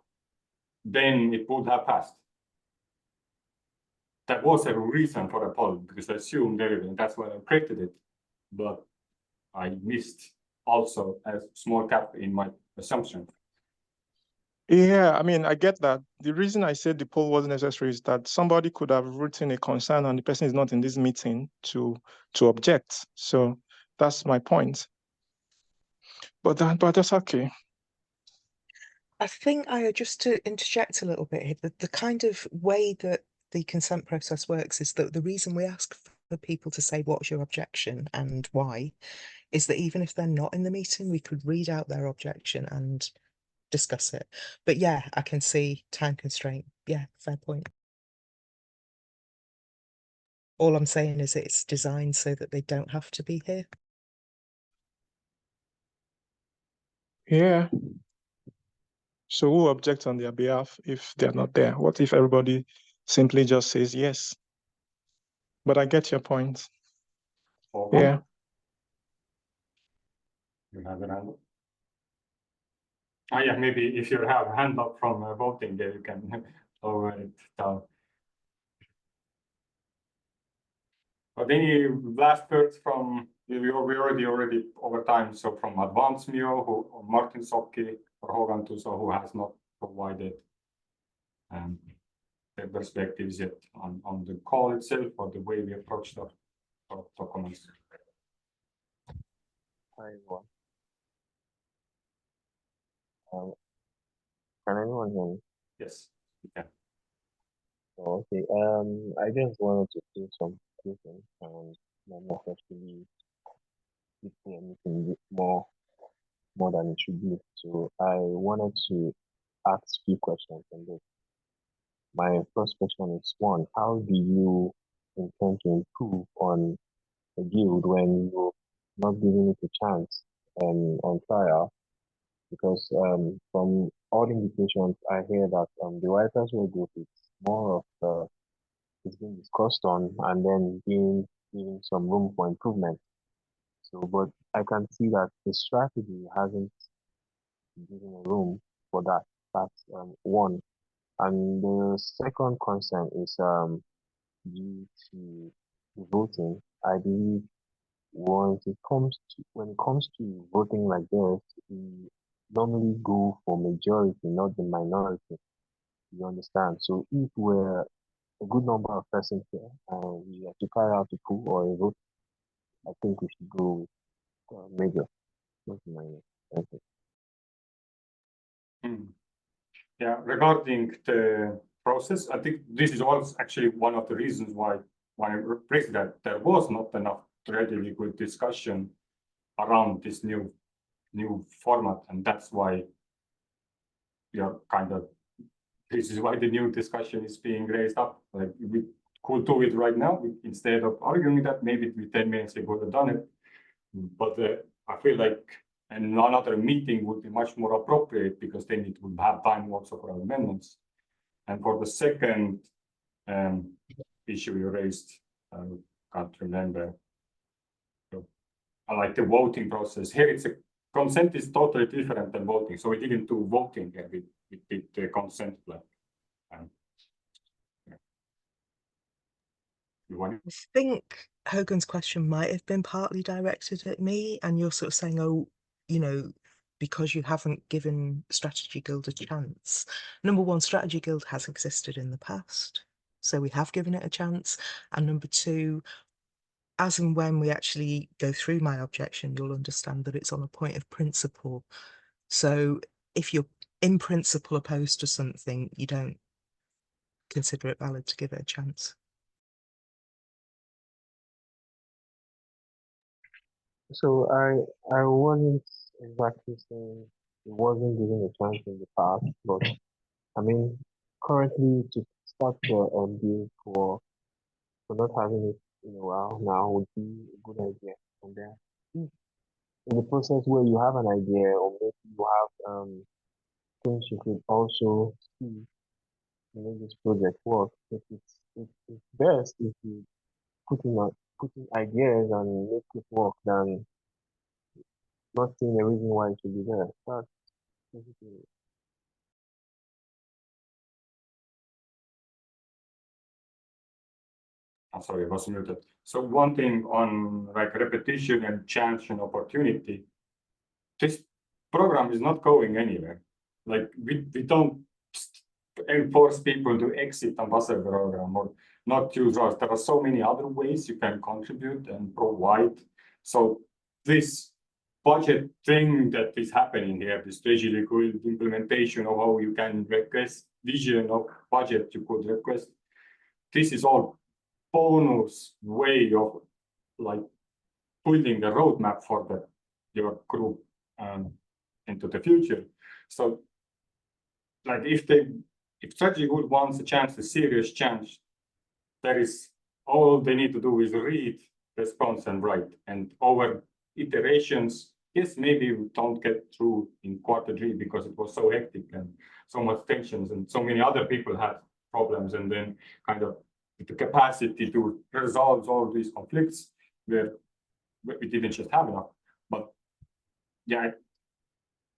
then it would have passed. That was a reason for a poll, because I assumed everything. That's why I created it. But I missed also a small gap in my assumption. Yeah, I mean, I get that. The reason I said the poll wasn't necessary is that somebody could have written a concern and the person is not in this meeting to object. So that's my point. But that's okay. I think just to interject a little bit here, the kind of way that the consent process works is that the reason we ask for people to say what's your objection and why is that even if they're not in the meeting, we could read out their objection and discuss it. But yeah, I can see time constraint. Yeah, fair point. All I'm saying is it's designed so that they don't have to be here. Yeah. So who objects on their behalf if they're not there? What if everybody simply just says yes? But I get your point. Yeah. You have a hand up? Oh, yeah, maybe if you have a hand up from voting there, you can lower it down. But any last words from, we already over time, so from advanceameyaw, or martinsoki, or Hogantuso, who has not provided their perspectives yet on the call itself or the way we approach the documents. Hi, everyone. Can anyone hear me? Yes, we can. Oh, okay. I just wanted to say some things and not necessarily people anything more than it should be. So I wanted to ask few questions on this. my first question is one, how do you intend to improve on a guild when you're not giving it a chance on trial? Because from all indications, I hear that the writers will group is more of it's being discussed on and then being given some room for improvement. So, but I can see that the strategy hasn't given a room for that. That's one. And the second concern is due to the voting. I believe when it comes to voting like this, we normally go for majority, not the minority. You understand? So if we're a good number of persons here and we have to carry out a poll or a vote, I think we should go with major, not minor. Thank you. Yeah, regarding the process, I think this is also actually one of the reasons why I raised that there was not enough really good discussion around this new format, and that's why we are this is why the new discussion is being raised up. Like, we could do it right now instead of arguing that. Maybe with 10 minutes we could have done it, but I feel like another meeting would be much more appropriate, because then it would have time also for amendments. And for the second issue you raised, I can't remember. So, I like the voting process. Here it's a consent is totally different than voting. So we didn't do voting here, we did the consent plan. Yeah. You want I think Hogan's question might have been partly directed at me, and you're sort of saying, oh, you know, because you haven't given Strategy Guild a chance. Number one, Strategy Guild has existed in the past, so we have given it a chance. And number two, as and when we actually go through my objection, you'll understand that it's on a point of principle. So if you're in principle opposed to something, you don't consider it valid to give it a chance. So I wasn't exactly saying it wasn't given a chance in the past, but I mean currently to start the bill for not having it in a while now would be a good idea. And then in the process where you have an idea or maybe you have things you could also see to make this project work, it's best if you put in ideas and make it work than not seeing a reason why it should be there. That's basically it. I'm sorry, I was muted. So one thing on like repetition and chance and opportunity, this program is not going anywhere. Like we don't enforce people to exit ambassador program or not use us. There are so many other ways you can contribute and provide. So this budget thing that is happening here, this Treasury Guild implementation of how you can request vision of budget you could request, this is all bonus way of like putting the roadmap for your group into the future. So like if Strategy Guild wants a chance, a serious chance, there is all they need to do is read, response, and write. And over iterations, yes, maybe we don't get through in Q3 because it was so hectic and so much tensions and so many other people had problems, and then kind of the capacity to resolve all these conflicts where we didn't just have enough. But yeah,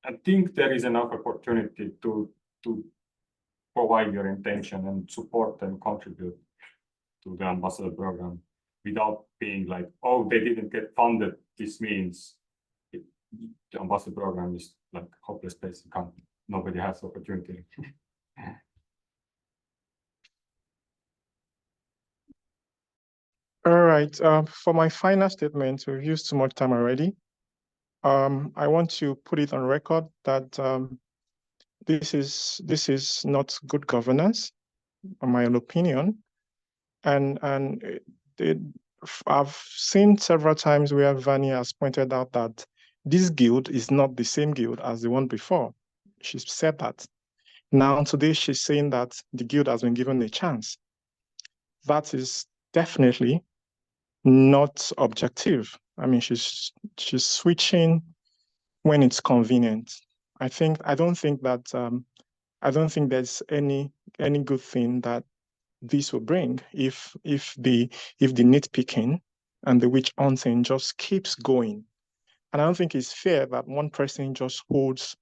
I think there is enough opportunity to provide your intention and support and contribute to the ambassador program without being like, oh, they didn't get funded. This means the ambassador program is like hopeless place. Nobody has opportunity. All right. For my final statement, we've used too much time already. I want to put it on record that this is not good governance, in my opinion, and I've seen several times where Vani has pointed out that this guild is not the same guild as the one before. She said that. Now today she's saying that the guild has been given a chance. That is definitely not objective. I mean, she's switching when it's convenient. I don't think there's any good thing that this will bring if the nitpicking and the witch hunting just keeps going. And I don't think it's fair that one person just holds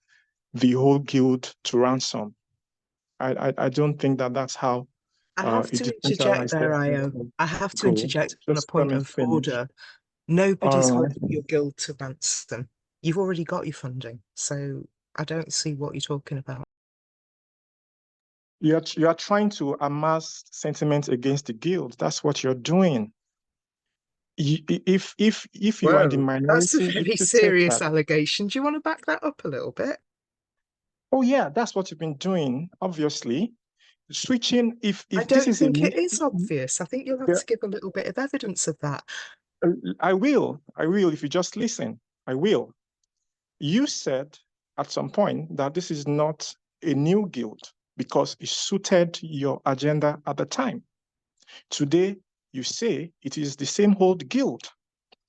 the whole guild to ransom. I don't think that that's how I have a to interject decentralized there, Io. government I have to goes. interject on a Just let point me of finish. order. Nobody's All right. holding your guild to ransom. You've already got your funding, so I don't see what you're talking about. You are trying to amass sentiment against the guild. That's what you're doing. If you are in the minority, That's a you very should take serious that. allegation. Do you want to back that up a little bit? Oh yeah, that's what you've been doing. Obviously, switching. If I this don't is think it is obvious. I think you'll have Yeah. to give a little bit of evidence of that. I will. If you just listen, I will. You said at some point that this is not a new guild because it suited your agenda at the time. Today, you say it is the same old guild.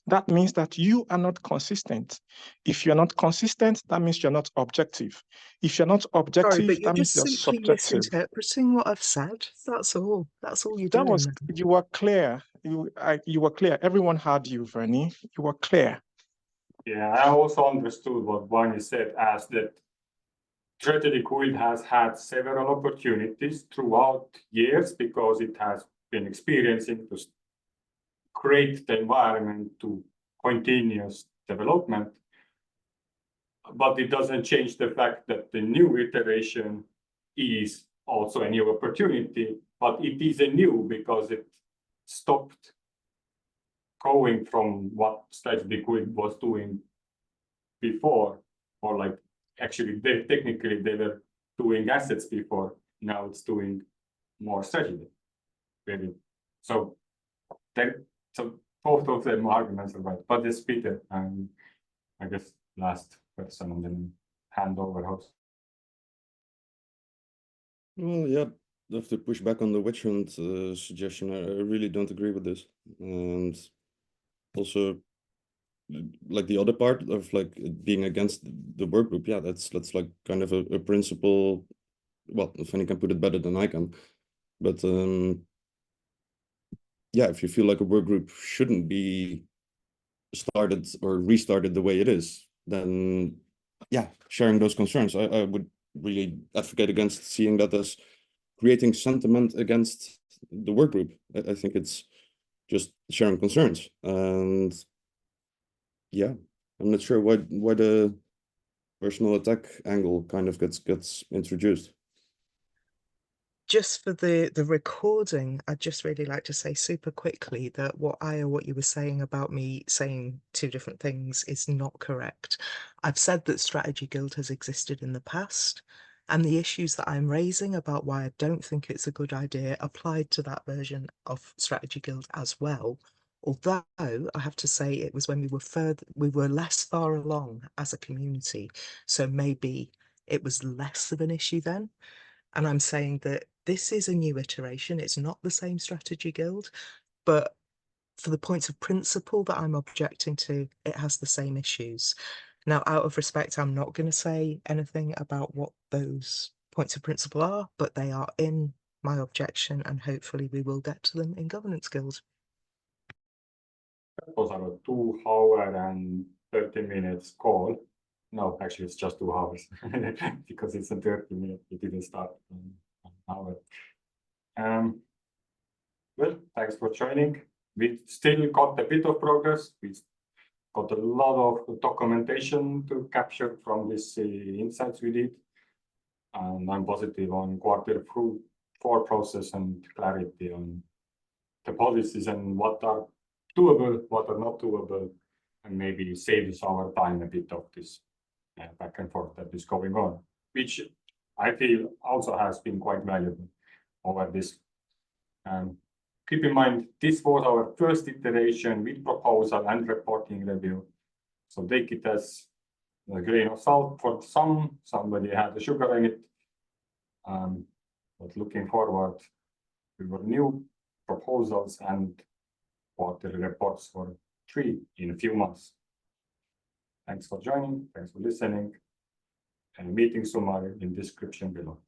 That means that you are not consistent. If you're not consistent, that means you're not objective. If you're not objective, Sorry, but you're that means just you're simply subjective. misinterpreting what I've said. That's all. That's all you're That doing. was, then. you were clear. You were clear. Everyone heard you, Vernie. You were clear. Yeah, I also understood what Vani said as that Treasury Guild has had several opportunities throughout years because it has been experiencing to create the environment to continuous development. But it doesn't change the fact that the new iteration is also a new opportunity, but it is a new because it stopped going from what Strategy Guild was doing before, or like actually technically they were doing assets before, now it's doing more strategy. Really. So both of them arguments are right, but it's Peter, and I guess last person and then hand over host. Well, yeah, I have to push back on the witch hunt suggestion. I really don't agree with this. And also, like the other part of like being against the work group, yeah, that's like kind of a principle. Well, Fanny can put it better than I can, but yeah, if you feel like a work group shouldn't be started or restarted the way it is, then yeah, sharing those concerns. I would really advocate against seeing that as creating sentiment against the work group. I think it's just sharing concerns, and yeah, I'm not sure why the personal attack angle kind of gets introduced. Just for the recording, I'd just really like to say super quickly that what you were saying about me saying two different things is not correct. I've said that Strategy Guild has existed in the past, and the issues that I'm raising about why I don't think it's a good idea applied to that version of Strategy Guild as well. Although I have to say it was when we were less far along as a community, so maybe it was less of an issue then. And I'm saying that this is a new iteration. It's not the same Strategy Guild, but for the points of principle that I'm objecting to, it has the same issues. Now, out of respect, I'm not going to say anything about what those points of principle are, but they are in my objection, and hopefully we will get to them in Governance Guild. That was our 2 hour and 30 minutes call. No, actually, it's just 2 hours because it's a 30 minute. It didn't start an hour. Well, thanks for joining. We still got a bit of progress. We got a lot of documentation to capture from this insights we did. And I'm positive on Q4 process and clarity on the policies and what are doable, what are not doable, and maybe saves our time a bit of this back and forth that is going on, which I feel also has been quite valuable over this. Keep in mind, this was our first iteration with proposal and reporting review. So take it as a grain of salt for some, somebody had the sugar in it. But looking forward to your new proposals and quarterly reports for 3 in a few months. Thanks for joining, thanks for listening, and meeting summary in description below.